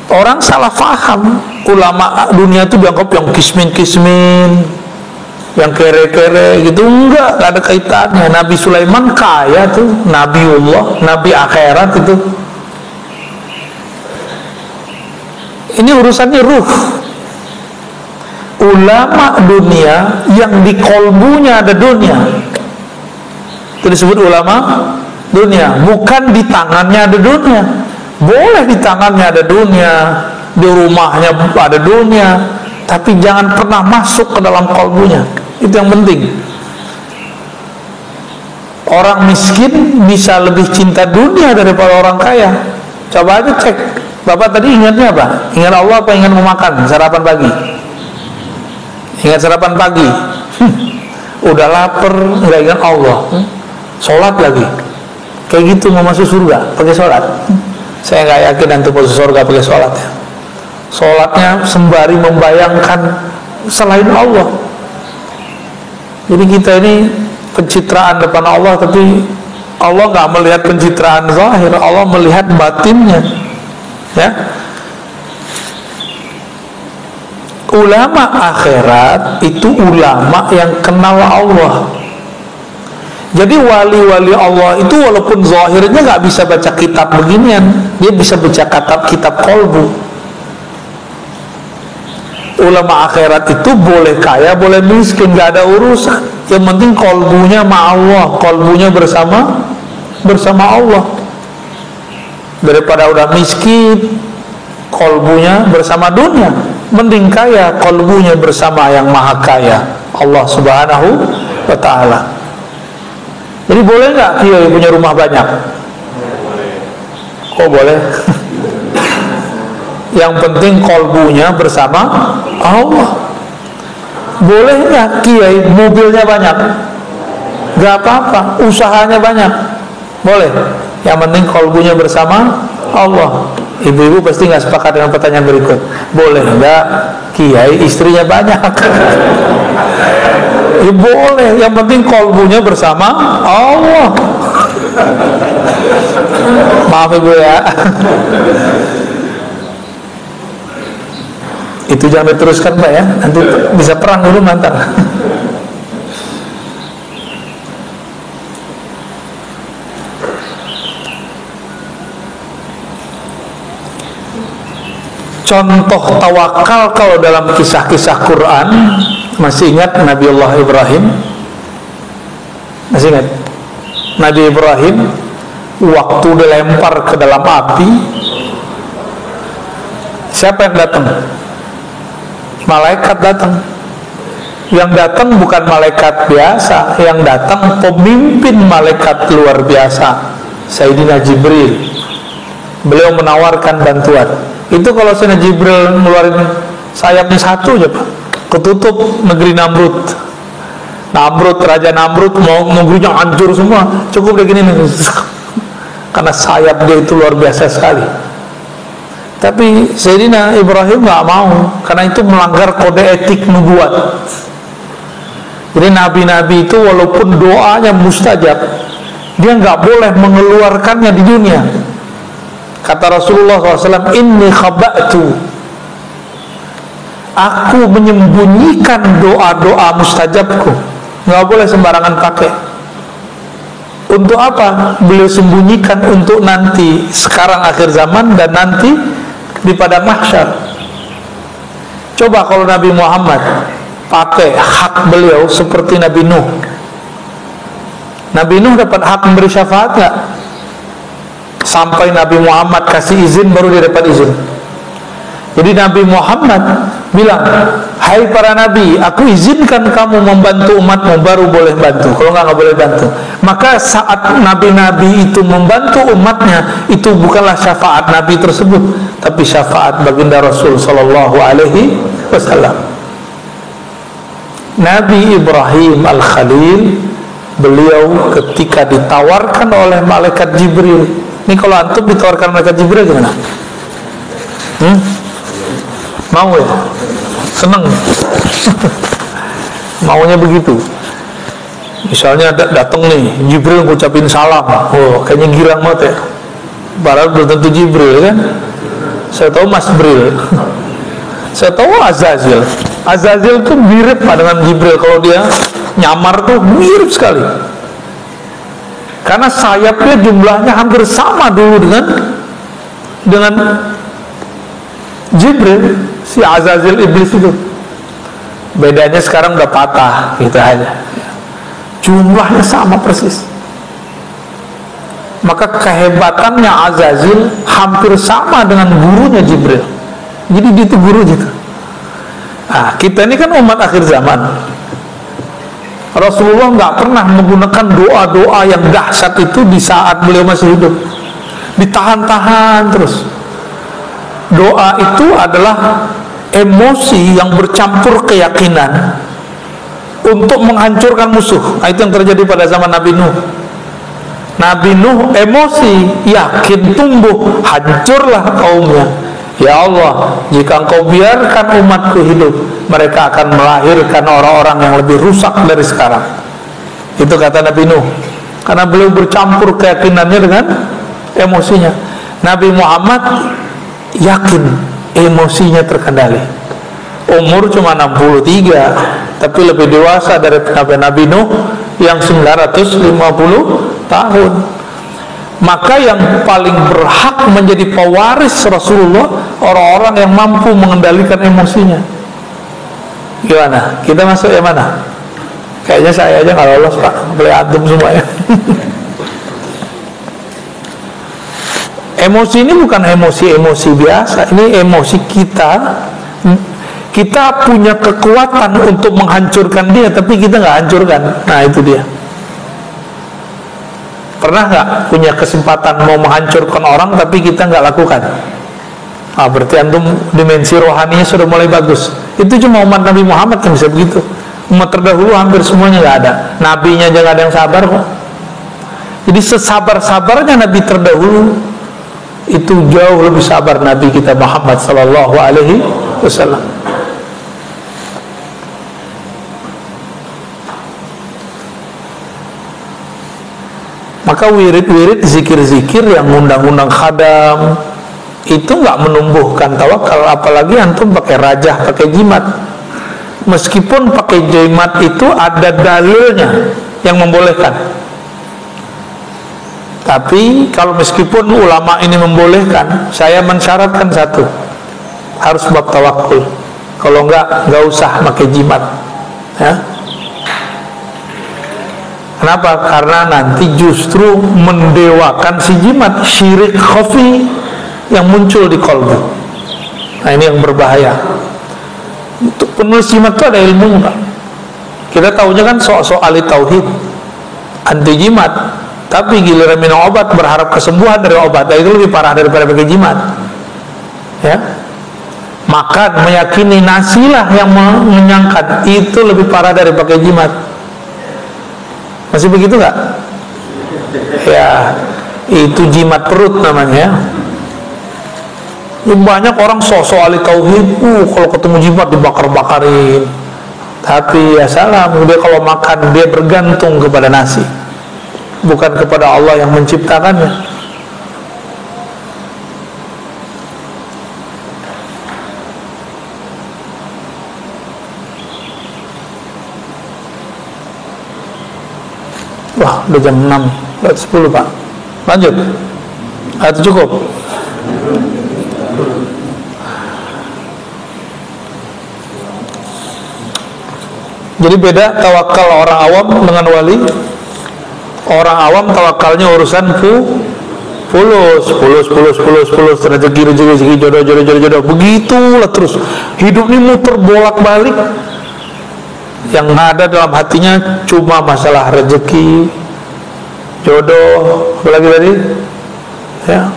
Orang salah faham, ulama dunia itu dianggap yang kismin-kismin, yang kere-kere gitu. Enggak ada kaitannya. Nabi Sulaiman kaya tuh, Nabiullah, Nabi akhirat itu. Ini urusannya ruh. Ulama dunia yang di kolbunya ada dunia, itu disebut ulama dunia. Bukan di tangannya ada dunia. Boleh di tangannya ada dunia, di rumahnya ada dunia, tapi jangan pernah masuk ke dalam kolbunya. Itu yang penting. Orang miskin bisa lebih cinta dunia daripada orang kaya. Coba aja cek. Bapak tadi ingatnya apa? Ingat Allah apa ingat memakan sarapan pagi? Ingat sarapan pagi. Udah lapar, nggak ingat Allah. Sholat lagi. Kayak gitu mau masuk surga pakai sholat. Saya nggak yakin nanti masuk surga pakai sholat ya. Sholatnya sembari membayangkan selain Allah. Jadi kita ini pencitraan depan Allah, tapi Allah nggak melihat pencitraan zahir, Allah melihat batinnya. Ya. Ulama akhirat itu ulama yang kenal Allah. Jadi wali-wali Allah itu walaupun zahirnya nggak bisa baca kitab beginian, dia bisa baca kitab kolbu. Ulama akhirat itu boleh kaya, boleh miskin, nggak ada urusan. Yang penting kolbunya sama Allah, kolbunya bersama Allah. Daripada udah miskin, kolbunya bersama dunia, mending kaya, kolbunya bersama yang maha kaya, Allah subhanahu wa ta'ala. Jadi boleh nggak kiai punya rumah banyak? Kok boleh? Yang penting kolbunya bersama Allah. Boleh nggak kiai mobilnya banyak? Gak apa-apa, usahanya banyak. Boleh. Yang penting kolbunya bersama Allah. Ibu-ibu pasti nggak sepakat dengan pertanyaan berikut. Boleh nggak kiai istrinya banyak? Ya boleh, yang penting kolbunya bersama Allah. Maaf ibu ya. Itu jangan diteruskan Pak ya, nanti bisa perang dulu mantar. Contoh tawakal kalau dalam kisah-kisah Quran, masih ingat Nabiullah Ibrahim? Masih ingat? Nabi Ibrahim waktu dilempar ke dalam api, siapa yang datang? Malaikat datang. Yang datang bukan malaikat biasa, yang datang pemimpin malaikat luar biasa, Sayyidina Jibril. Beliau menawarkan bantuan. Itu kalau Sayyidina Jibril ngeluarin sayapnya satu aja, Pak, ketutup negeri Namrud. Raja Namrud mau negerinya hancur semua, cukup begini nih. Karena sayap dia itu luar biasa sekali. Tapi Sayyidina Ibrahim nggak mau, karena itu melanggar kode etik nubuat. Jadi nabi-nabi itu walaupun doanya mustajab, dia nggak boleh mengeluarkannya di dunia. Kata Rasulullah SAW, inni khaba'tu, aku menyembunyikan doa-doa mustajabku. Nggak boleh sembarangan pakai. Untuk apa? Beliau sembunyikan untuk nanti, sekarang akhir zaman dan nanti di padang mahsyar. Coba kalau Nabi Muhammad pakai hak beliau seperti Nabi Nuh. Nabi Nuh dapat hak memberi syafaat nggak? Sampai Nabi Muhammad kasih izin baru dia dapat izin. Jadi Nabi Muhammad bilang, hai para nabi, aku izinkan kamu membantu umatmu, baru boleh bantu. Kalau nggak boleh bantu. Maka saat nabi-nabi itu membantu umatnya, itu bukanlah syafaat nabi tersebut, tapi syafaat baginda Rasul Sallallahu Alaihi Wasallam. Nabi Ibrahim Al-Khalil, beliau ketika ditawarkan oleh malaikat Jibril, ini kalau antum ditawarkan malaikat Jibril gimana? Mau ya? Seneng? Maunya begitu. Misalnya datang nih Jibril ngucapin salam, oh kayaknya girang banget ya. Padahal belum tentu Jibril kan? Saya tahu Mas Bril. Saya tahu Azazil. Azazil tuh mirip dengan Jibril. Kalau dia nyamar tuh mirip sekali. Karena sayapnya jumlahnya hampir sama dulu dengan Jibril, si Azazil iblis itu. Bedanya sekarang udah patah, gitu aja. Jumlahnya sama persis. Maka kehebatannya Azazil hampir sama dengan gurunya Jibril. Jadi dia itu guru gitu. Nah, kita ini kan umat akhir zaman. Rasulullah nggak pernah menggunakan doa-doa yang dahsyat itu di saat beliau masih hidup. Ditahan-tahan terus. Doa itu adalah emosi yang bercampur keyakinan untuk menghancurkan musuh. Nah, itu yang terjadi pada zaman Nabi Nuh. Nabi Nuh emosi, yakin tumbuh, hancurlah kaumnya. Ya Allah, jika Engkau biarkan umatku hidup, mereka akan melahirkan orang-orang yang lebih rusak dari sekarang. Itu kata Nabi Nuh. Karena beliau bercampur keyakinannya dengan emosinya. Nabi Muhammad yakin emosinya terkendali. Umur cuma 63, tapi lebih dewasa dari Nabi Nuh yang 950 tahun. Maka yang paling berhak menjadi pewaris Rasulullah orang-orang yang mampu mengendalikan emosinya. Gimana? Kita masuk yang mana? Kayaknya saya aja nggak lolos, Pak. Boleh antum semuanya. Emosi ini bukan emosi-emosi biasa. Ini emosi kita. Kita punya kekuatan untuk menghancurkan dia, tapi kita nggak hancurkan. Nah, itu dia. Pernah nggak punya kesempatan mau menghancurkan orang, tapi kita nggak lakukan? Ah, berarti antum dimensi rohaninya sudah mulai bagus. Itu cuma umat Nabi Muhammad yang bisa begitu. Umat terdahulu hampir semuanya nggak ada. Nabinya aja nggak ada yang sabar kok. Jadi sesabar-sabarnya Nabi terdahulu, itu jauh lebih sabar Nabi kita Muhammad Sallallahu Alaihi Wasallam. Maka wirid-wirid, zikir-zikir yang undang-undang khadam itu nggak menumbuhkan tawakal, apalagi antum pakai rajah, pakai jimat. Meskipun pakai jimat itu ada dalilnya yang membolehkan. Tapi kalau meskipun ulama ini membolehkan, saya mensyaratkan satu, harus bab tawakul. Kalau nggak usah pakai jimat, ya. Kenapa? Karena nanti justru mendewakan si jimat, syirik khafi yang muncul di kolbu. Nah ini yang berbahaya. Untuk penulis jimat itu ada ilmu, Pak. Kita tahunya kan sok-sok ahli tauhid, anti jimat, tapi giliran minum obat berharap kesembuhan dari obat, itu lebih parah daripada pakai jimat. Ya, makan meyakini nasilah yang mengenyangkan, itu lebih parah dari pakai jimat. Masih begitu nggak? Ya, itu jimat perut namanya. Banyak orang sok-sok ahli tauhid, kalau ketemu jimat dibakar-bakarin. Tapi ya salah, dia kalau makan dia bergantung kepada nasi, bukan kepada Allah yang menciptakannya. Wah, udah jam 6, udah 10 Pak. Lanjut. Atau cukup? Jadi beda tawakal orang awam dengan wali. Orang awam tawakalnya urusan fulus, rezeki, jodoh, begitulah terus. Hidup ini muter bolak-balik. Yang ada dalam hatinya cuma masalah rezeki, jodoh, apalagi tadi, ya,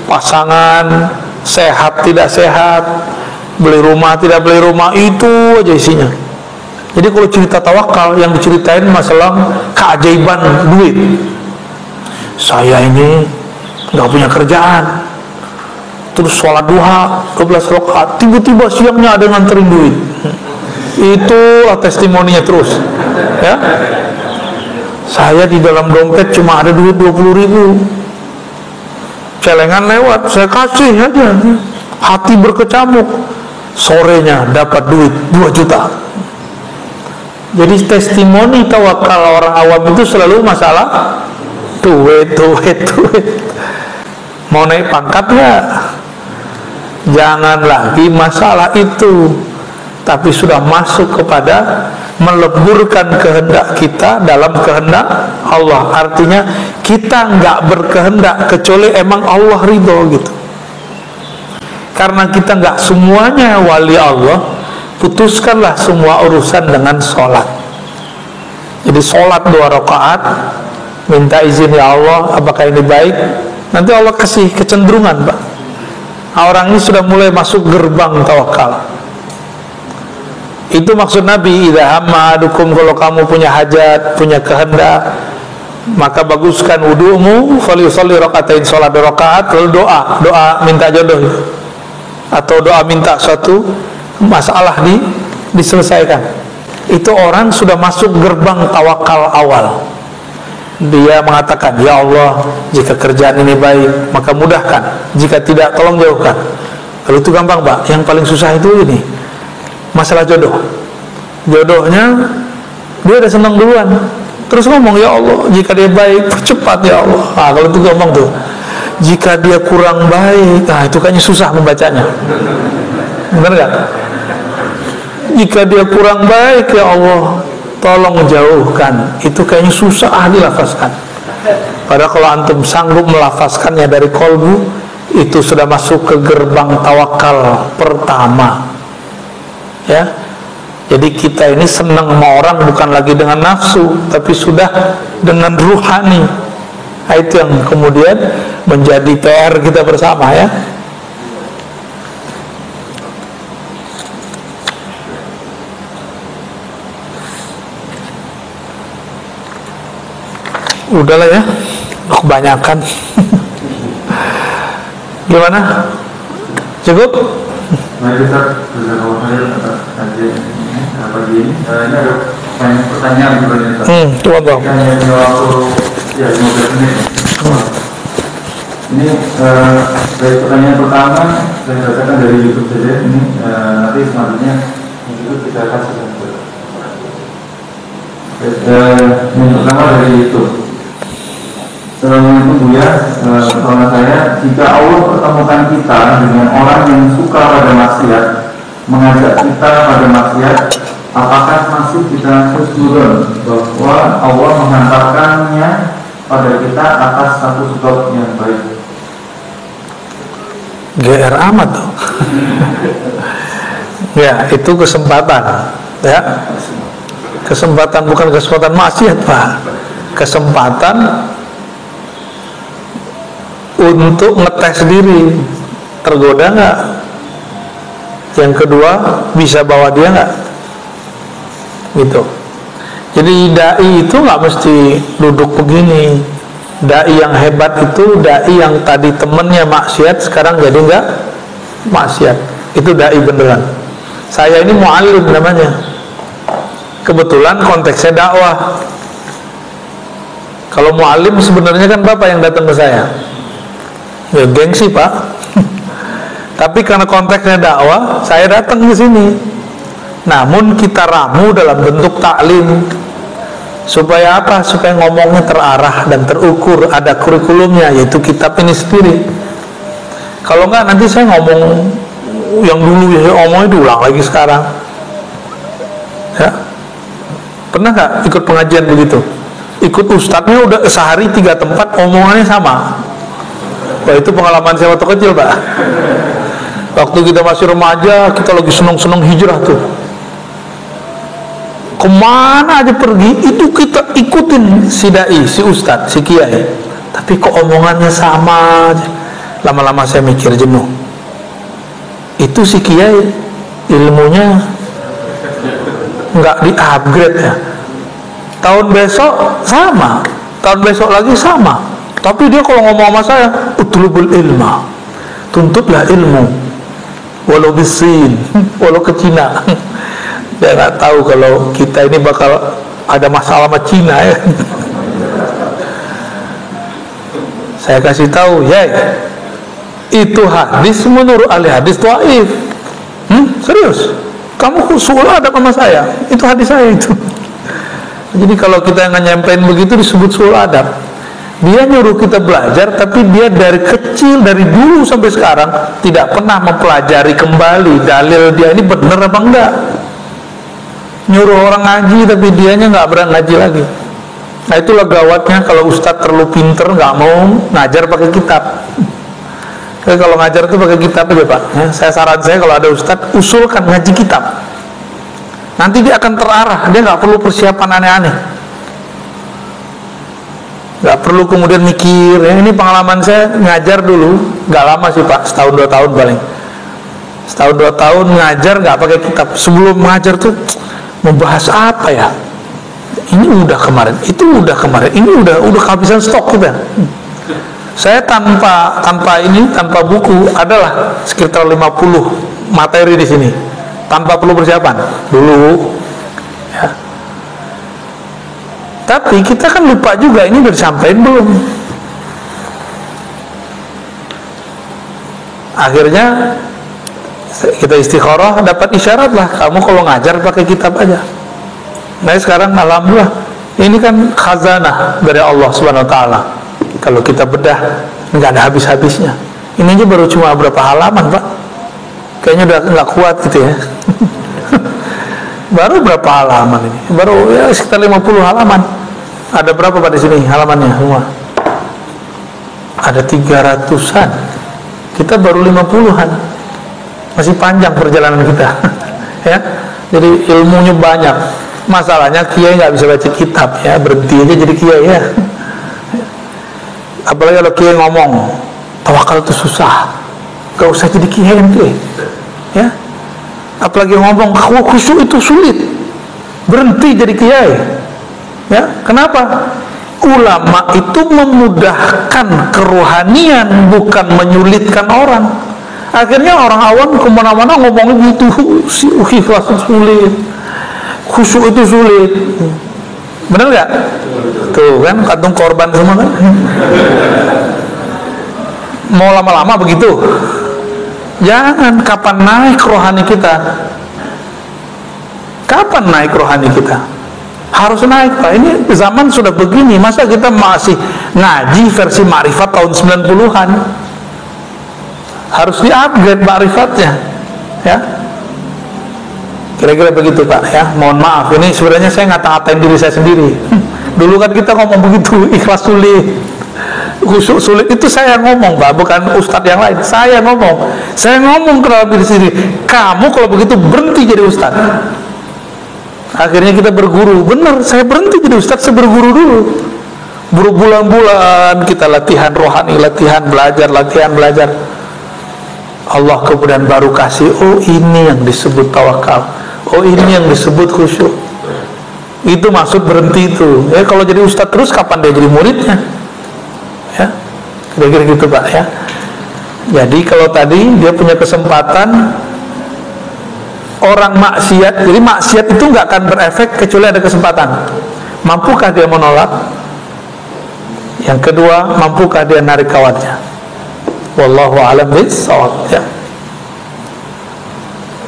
pasangan, sehat tidak sehat, beli rumah tidak beli rumah, itu aja isinya. Jadi kalau cerita tawakal yang diceritain masalah keajaiban duit. Saya ini nggak punya kerjaan, terus sholat duha 12 rakaat, tiba-tiba siangnya ada yang nganterin duit. Itulah testimoninya terus, ya. Saya di dalam dompet cuma ada duit 20.000, celengan lewat, saya kasih aja, hati berkecamuk, sorenya dapat duit 2 juta. Jadi testimoni tawakal orang awam itu selalu masalah duit. Mau naik pangkat nggak? Jangan lagi masalah itu, tapi sudah masuk kepada meleburkan kehendak kita dalam kehendak Allah. Artinya kita nggak berkehendak kecuali emang Allah ridho gitu. Karena kita nggak semuanya wali Allah, putuskanlah semua urusan dengan sholat. Jadi sholat 2 rakaat, minta izin ya Allah, apakah ini baik? Nanti Allah kasih kecenderungan, Pak. Orang ini sudah mulai masuk gerbang tawakal. Itu maksud Nabi, idza hamma ahadukum, kalau kamu punya hajat, punya kehendak, maka baguskan wudu'mu, falyusalli rakaatain, sholat 2 rakaat, lalu doa minta jodoh, atau doa minta suatu masalah diselesaikan. Itu orang sudah masuk gerbang tawakal awal. Dia mengatakan, ya Allah, jika kerjaan ini baik maka mudahkan, jika tidak tolong jauhkan. Kalau itu gampang, Pak. Yang paling susah itu ini, masalah jodoh. Jodohnya dia udah senang duluan, terus ngomong, ya Allah, jika dia baik percepat ya Allah. Nah, kalau itu gampang tuh. Jika dia kurang baik, nah itu kayaknya susah membacanya. Benar gak? Jika dia kurang baik, ya Allah, tolong jauhkan. Itu kayaknya susah dilafazkan. Padahal kalau antum sanggup melafazkannya dari kolbu, itu sudah masuk ke gerbang tawakal pertama. Ya, jadi kita ini senang sama orang bukan lagi dengan nafsu, tapi sudah dengan ruhani. Nah, itu yang kemudian menjadi PR kita bersama, ya. Udahlah ya, kebanyakan. Gimana? Cukup? Baik Ustaz, pagi ini ada banyak pertanyaan sebenarnya. Coba dong. Hanya waktu 15 menit. Ini dari pertanyaan pertama saya bacakan dari YouTube saja. Ini nanti selanjutnya YouTube kita kasih. Yang pertama dari YouTube. Assalamualaikum Buya, pertanyaan saya, jika Allah pertemukan kita dengan orang yang suka pada maksiat, mengajak kita pada maksiat, apakah masih kita husnuzon bahwa Allah menghantarkannya pada kita atas satu sebab yang baik. GR amat tuh. Ya, itu kesempatan, ya. Kesempatan bukan kesempatan maksiat, Pak. Kesempatan untuk ngetes diri, tergoda nggak? Yang kedua, bisa bawa dia nggak? Gitu. Jadi dai itu nggak mesti duduk begini. Dai yang hebat itu dai yang tadi temennya maksiat, sekarang jadi nggak maksiat. Itu dai beneran. Saya ini mu'alim namanya. Kebetulan konteksnya dakwah. Kalau mu'alim sebenarnya kan bapak yang datang ke saya. Ya gengsi Pak. Tapi karena konteksnya dakwah, saya datang ke sini. Namun kita ramu dalam bentuk taklim. Supaya apa? Supaya ngomongnya terarah dan terukur, ada kurikulumnya, yaitu kitab ini sendiri. Kalau enggak nanti saya ngomong yang dulu ya saya omongnya diulang lagi sekarang. Ya. Pernah nggak ikut pengajian begitu? Ikut ustadznya udah sehari 3 tempat omongannya sama. Wah, itu pengalaman saya waktu kecil, Pak. Waktu kita masih remaja, kita lagi seneng-seneng hijrah tuh. Kemana aja pergi, itu kita ikutin si dai, si ustadz, si kiai. Tapi kok omongannya sama aja. Lama-lama saya mikir jenuh. Itu si kiai ilmunya nggak di-upgrade ya. Tahun besok sama, tahun besok lagi sama. Tapi dia kalau ngomong sama saya, utlubul ilma, tuntutlah ilmu, walau bisin, walau ke Cina. Dia nggak tahu kalau kita ini bakal ada masalah sama Cina ya. Saya kasih tahu, ya itu hadis menurut ahli hadis dhaif. Serius? Kamu suul adab sama saya? Itu hadis saya itu. Jadi kalau kita yang nyampein begitu disebut suul adab. Dia nyuruh kita belajar, tapi dia dari kecil, dari dulu sampai sekarang tidak pernah mempelajari kembali dalil dia ini benar apa enggak. Nyuruh orang ngaji, tapi dianya nggak berani ngaji lagi. Nah itulah gawatnya kalau ustadz terlalu pinter, nggak mau ngajar pakai kitab. Jadi kalau ngajar itu pakai kitab aja Pak. Ya, saya saran saya kalau ada ustadz usulkan ngaji kitab. Nanti dia akan terarah, dia nggak perlu persiapan aneh-aneh. Nggak perlu kemudian mikir. Ya, ini pengalaman saya ngajar dulu, nggak lama sih Pak, setahun 2 tahun paling. Setahun 2 tahun ngajar nggak pakai kitab. Sebelum mengajar tuh membahas apa ya? Ini udah kemarin, itu udah kemarin, ini udah kehabisan stok kita. Saya tanpa buku adalah sekitar 50 materi di sini, tanpa perlu persiapan dulu. Ya. Tapi kita kan lupa juga ini udah disampaikan belum. Akhirnya kita istikharah, dapat isyarat lah, kamu kalau ngajar pakai kitab aja. Nah sekarang alhamdulillah ini kan khazanah dari Allah Subhanahu Wa Taala. Kalau kita bedah nggak ada habis-habisnya. Ini aja baru cuma berapa halaman Pak? Kayaknya udah nggak kuat gitu ya. Baru berapa halaman ini? Baru ya sekitar 50 halaman. Ada berapa Pak di sini halamannya semua? Ada 300-an. Kita baru 50-an. Masih panjang perjalanan kita. Ya. Jadi ilmunya banyak. Masalahnya kiai nggak bisa baca kitab ya, berhenti aja jadi kiai ya. Apalagi kalau kiai ngomong tawakal itu susah, gak usah jadi kiai ente ya. Apalagi ngomong khusyuk itu sulit, berhenti jadi kiai ya. Kenapa? Ulama itu memudahkan kerohanian, bukan menyulitkan orang. Akhirnya orang awam kemana-mana ngomongnya gitu, ikhlas sulit, khusyuk itu sulit. Benar nggak? Tuh kan kantung korban semua kan. Mau lama-lama begitu? Jangan. Kapan naik rohani kita? Kapan naik rohani kita? Harus naik Pak. Ini zaman sudah begini, masa kita masih ngaji versi Ma'rifat tahun 90-an? Harus di-upgrade ma'rifatnya ya. Kira-kira begitu Pak ya. Mohon maaf, ini sebenarnya saya ngata-ngatain diri saya sendiri. Dulu kan kita ngomong begitu, ikhlas sulit, khusyuk sulit, itu saya ngomong Pak, bukan ustadz yang lain. Saya ngomong ke dalam diri sendiri. Kamu kalau begitu berhenti jadi ustadz. Akhirnya kita berguru. Benar, saya berhenti jadi ustadz, saya berguru dulu. Berbulan-bulan kita latihan rohani, latihan belajar. Allah kemudian baru kasih, oh ini yang disebut tawakal, oh ini yang disebut khusyuk. Itu maksud berhenti itu. Ya, kalau jadi ustadz terus kapan dia jadi muridnya? Ya, kira-kira gitu Pak ya. Jadi kalau tadi dia punya kesempatan, orang maksiat, jadi maksiat itu nggak akan berefek kecuali ada kesempatan. Mampukah dia menolak? Yang kedua, mampukah dia narik kawannya? Wallahu a'lam bishawab. Ya.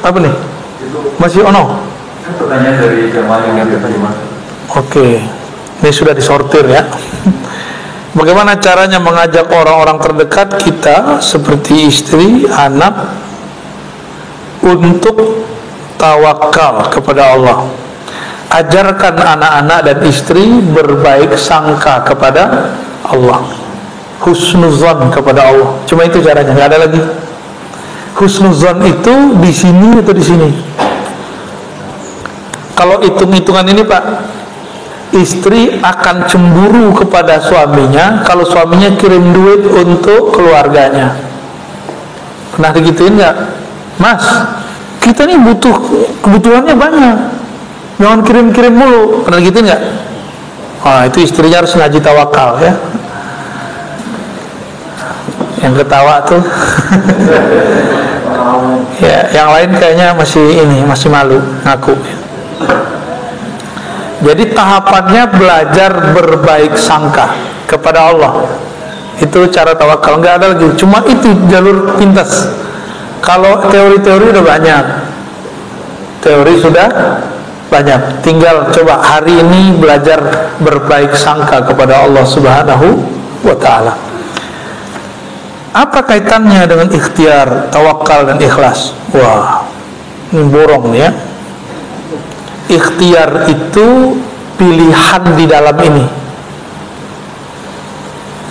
Apa nih? Masih ono? Pertanyaan dari jamaah yang terima. Oke, ini sudah disortir ya. Bagaimana caranya mengajak orang-orang terdekat kita seperti istri, anak untuk tawakal kepada Allah? Ajarkan anak-anak dan istri berbaik sangka kepada Allah, husnuzan kepada Allah. Cuma itu caranya, nggak ada lagi. Husnuzan itu di sini atau di sini? Kalau hitung-hitungan ini Pak, istri akan cemburu kepada suaminya kalau suaminya kirim duit untuk keluarganya. Pernah digituin nggak? Mas, kita nih butuh, kebutuhannya banyak, jangan kirim-kirim mulu. Pernah digituin nggak? Wah, itu istrinya harus ngaji tawakal ya. Yang ketawa tuh ya, yang lain kayaknya masih malu ngaku. Jadi tahapannya belajar berbaik sangka kepada Allah. Itu cara tawakal, nggak ada lagi. Cuma itu jalur pintas. Kalau teori-teori udah banyak, teori sudah banyak. Tinggal coba hari ini belajar berbaik sangka kepada Allah Subhanahu wa Ta'ala. Apa kaitannya dengan ikhtiar, tawakal dan ikhlas? Wah, ini borong ya. Ikhtiar itu pilihan di dalam ini.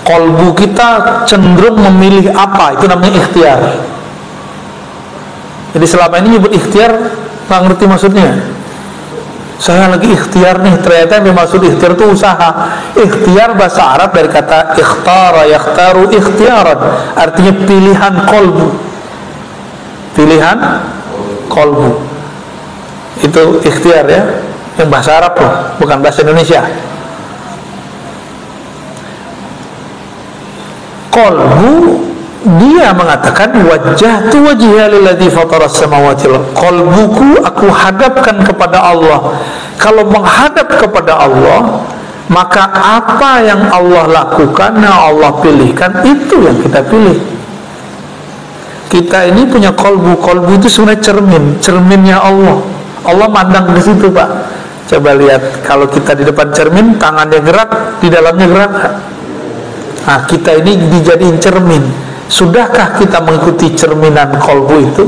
Kolbu kita cenderung memilih apa, itu namanya ikhtiar. Jadi selama ini nyebut ikhtiar nggak ngerti maksudnya. Saya lagi ikhtiar nih, ternyata yang dimaksud ikhtiar itu usaha. Ikhtiar bahasa Arab dari kata ikhtara, yakhtaru ikhtiaran, artinya pilihan kolbu. Pilihan kolbu itu ikhtiar ya, yang bahasa Arab loh, bukan bahasa Indonesia. Kolbu, dia mengatakan wajjahtu wajhiya lilladzi fataras samawati wal ardh. Kolbuku aku hadapkan kepada Allah. Kalau menghadap kepada Allah, maka apa yang Allah lakukan, yang Allah pilihkan, itu yang kita pilih. Kita ini punya kolbu. Kolbu itu sebenarnya cerminnya Allah. Allah mandang di situ Pak. Coba lihat, kalau kita di depan cermin, tangannya gerak, di dalamnya gerak. Nah, kita ini dijadiin cermin. Sudahkah kita mengikuti cerminan kolbu itu?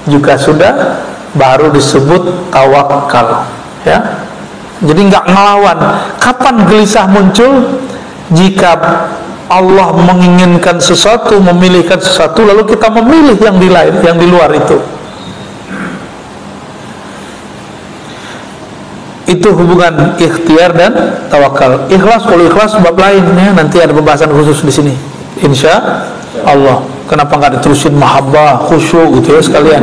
Juga sudah, baru disebut tawakal. Ya, jadi nggak ngelawan. Kapan gelisah muncul? Jika Allah menginginkan sesuatu, memilihkan sesuatu, lalu kita memilih yang di lain, yang di luar itu. Itu hubungan ikhtiar dan tawakal. Ikhlas, kalau ikhlas bab lain ya, nanti ada pembahasan khusus di sini. Insya Allah. Kenapa nggak diterusin mahabbah, khusyuk gitu ya sekalian?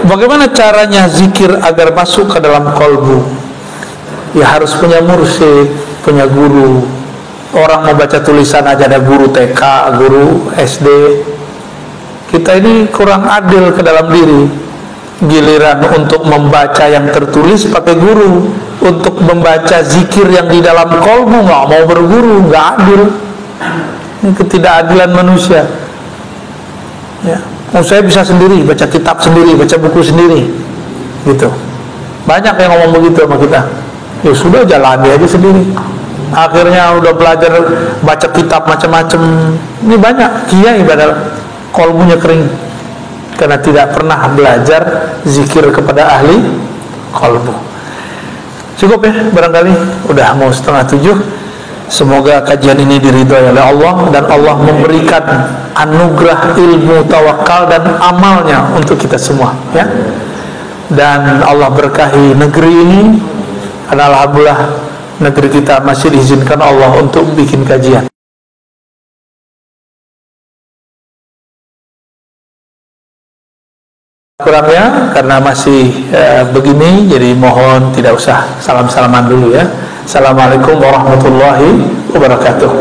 Bagaimana caranya zikir agar masuk ke dalam kolbu? Ya harus punya mursyid, punya guru. Orang mau baca tulisan aja ada guru TK, guru SD. Kita ini kurang adil ke dalam diri. Giliran untuk membaca yang tertulis pakai guru, untuk membaca zikir yang di dalam kolbu nggak mau berguru, nggak adil. Ini ketidakadilan manusia. Ya, saya bisa sendiri, baca kitab sendiri, baca buku sendiri, gitu. Banyak yang ngomong begitu sama kita. Ya sudah, jalani aja sendiri. Akhirnya udah belajar baca kitab macam-macam. Ini banyak kiai padahal kolbunya kering. karena tidak pernah belajar zikir kepada ahli qalbu. Cukup ya, barangkali udah mau 6:30. Semoga kajian ini diridhoi oleh Allah dan Allah memberikan anugerah ilmu tawakal dan amalnya untuk kita semua ya. Dan Allah berkahi negeri ini, karena alhamdulillah negeri kita masih diizinkan Allah untuk bikin kajian. Kurangnya karena masih begini, jadi mohon tidak usah salam-salaman dulu ya. Assalamualaikum warahmatullahi wabarakatuh.